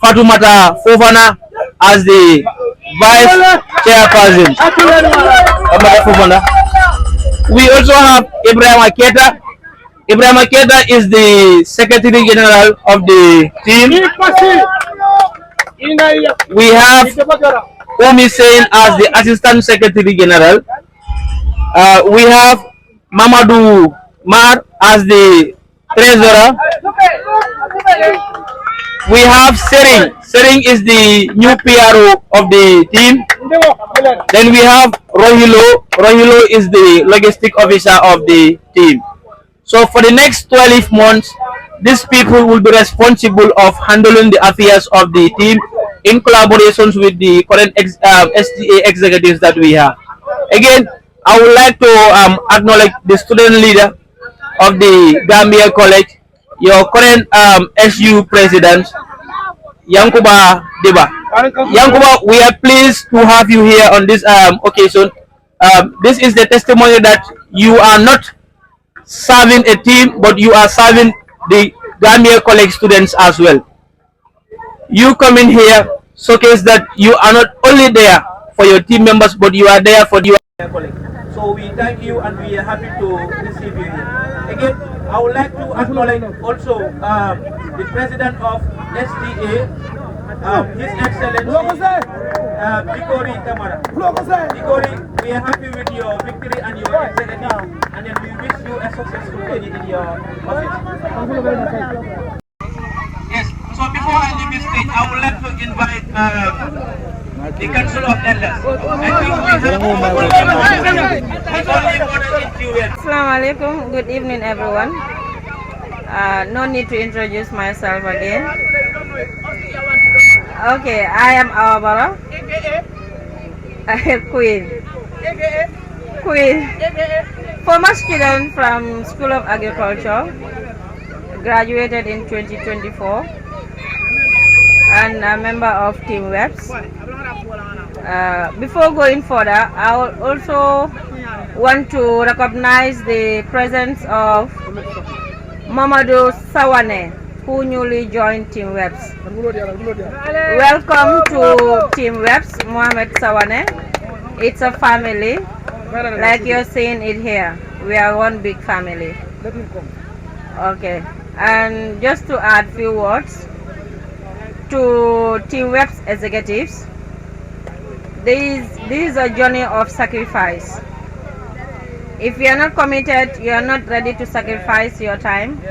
Fatumata Fofana as the vice chairperson. We also have Ibrahim Aketa. Ibrahim Aketa is the secretary general of the team. We have Umi Sein as the assistant secretary general. We have Mamadou Mar as the treasurer. We have Sering. Sering is the new PRO of the team. Then we have Rohilo. Rohilo is the logistic officer of the team. So for the next 12 months, these people will be responsible of handling the affairs of the team in collaborations with the current STA executives that we have. Again, I would like to acknowledge the student leader of the Gambia College, your current SU president, Yankuba Deba. Yankuba, we are pleased to have you here on this occasion. This is the testimony that you are not serving a team, but you are serving the Gambia College students as well. You come in here, showcase that you are not only there for your team members, but you are there for your college. So we thank you and we are happy to receive you here. Again, I would like to acknowledge also the president of SDA, His Excellency Bikori Tamara. Bikori, we are happy with your victory and your executive, and then we wish you a successful journey in your office. Yes, so before I leave this stage, I would like to invite the Council of Elders. Assalamu alaikum. Good evening, everyone. No need to introduce myself again. Okay, I am Awabara, Queen. Former student from School of Agriculture, graduated in 2024, and a member of Team Wepsd. Before going further, I also want to recognize the presence of Mamadou Sawane, who newly joined Team Wepsd. Welcome to Team Wepsd, Mohamed Sawane. It's a family, like you're seeing it here. We are one big family. Okay, and just to add few words to Team Wepsd executives, this is a journey of sacrifice. If you are not committed, you are not ready to sacrifice your time,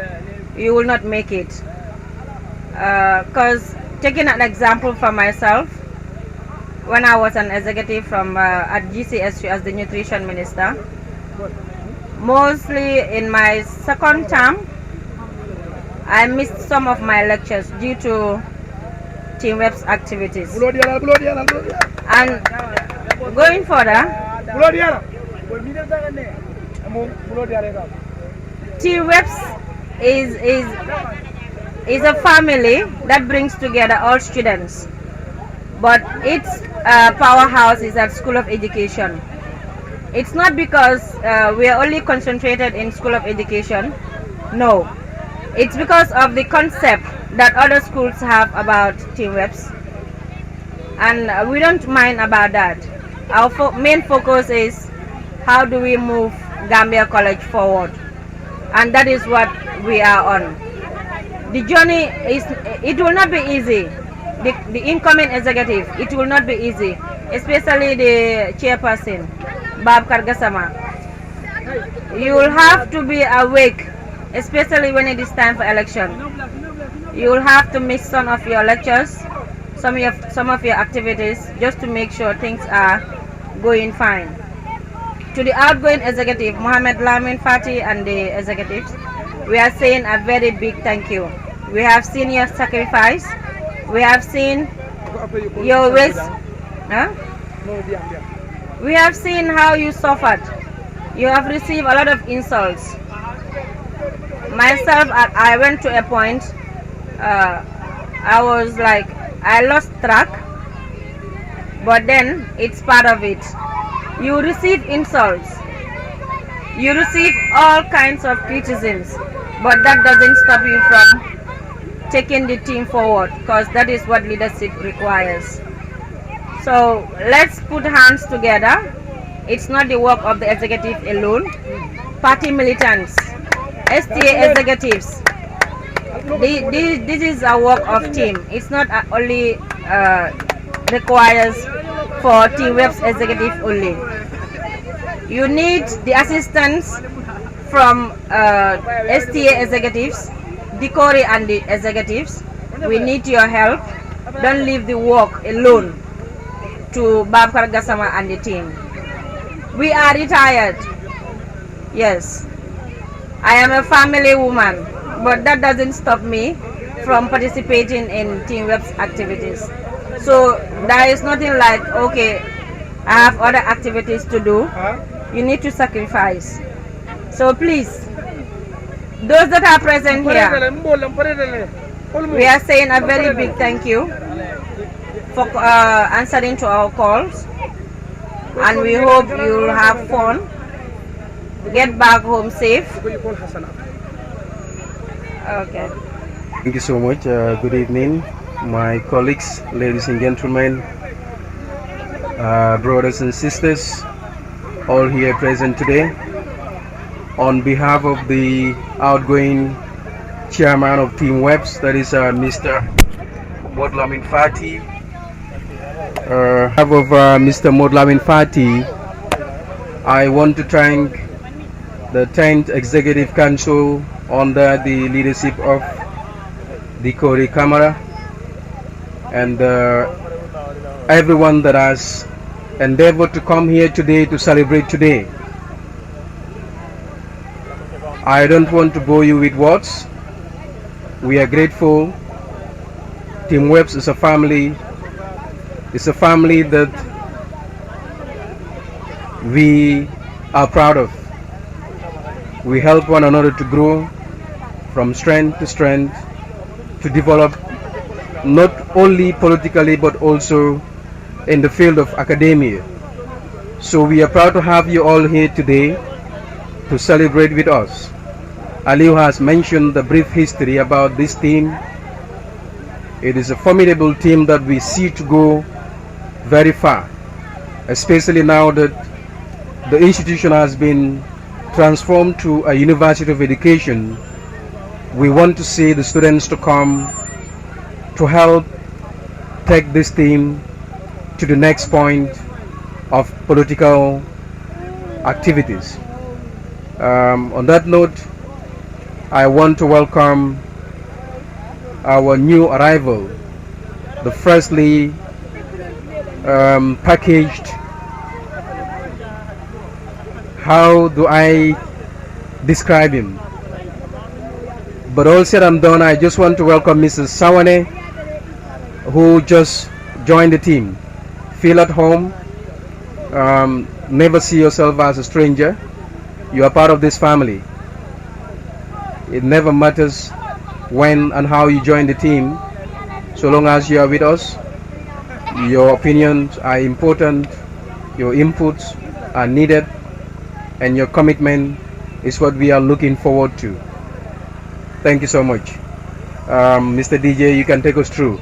you will not make it. Because taking an example from myself, when I was an executive from at GCSU as the nutrition minister, mostly in my second term, I missed some of my lectures due to Team Wepsd activities. And going further, Team Wepsd is a family that brings together all students, but its powerhouse is at School of Education. It's not because we are only concentrated in School of Education. No, it's because of the concept that other schools have about Team Wepsd, and we don't mind about that. Our main focus is how do we move Gambia College forward, and that is what we are on. The journey it will not be easy. The incoming executive, it will not be easy, especially the chairperson, Bab Kargasama. You will have to be awake, especially when it is time for election. You will have to miss some of your lectures, some of your activities, just to make sure things are going fine. To the outgoing executive, Mohamed Lamin Fati and the executives, we are saying a very big thank you. We have seen your sacrifice. We have seen your ways. Huh? We have seen how you suffered. You have received a lot of insults. Myself, I went to a point, I was like, I lost track, but then it's part of it. You receive insults. You receive all kinds of criticisms, but that doesn't stop you from taking the team forward, because that is what leadership requires. So let's put hands together. It's not the work of the executive alone. Party militants, STA executives, this is a work of team. It's not only requires for Team Wepsd executive only. You need the assistance from STA executives, Dikori and the executives. We need your help. Don't leave the work alone to Babkar Gassama and the team. We are retired. Yes. I am a family woman, but that doesn't stop me from participating in Team Web's activities. So there is nothing like, okay, I have other activities to do. You need to sacrifice. So please, those that are present here, we are saying a very big thank you for answering to our calls, and we hope you'll have fun, get back home safe. Okay. Thank you so much. Good evening, my colleagues, ladies and gentlemen, brothers and sisters, all here present today. On behalf of the outgoing chairman of Team Webs, that is Mr. Modlamin Fati. On behalf of Mr. Modlamin Fati, I want to thank the 10th Executive Council under the leadership of the Kori Kamara and everyone that has endeavored to come here today to celebrate today. I don't want to bore you with words. We are grateful. Team Webs is a family. It's a family that we are proud of. We help one another to grow from strength to strength, to develop not only politically but also in the field of academia. So we are proud to have you all here today to celebrate with us. Aliu has mentioned the brief history about this team. It is a formidable team that we see to go very far, especially now that the institution has been transformed to a university of education. We want to see the students to come to help take this team to the next point of political activities. On that note, I want to welcome our new arrival, the freshly packaged, how do I describe him? But all said and done, I just want to welcome Mrs. Sawane, who just joined the team. Feel at home. Never see yourself as a stranger. You are part of this family. It never matters when and how you join the team, so long as you are with us. Your opinions are important, your inputs are needed, and your commitment is what we are looking forward to. Thank you so much. Mr. DJ, you can take us through.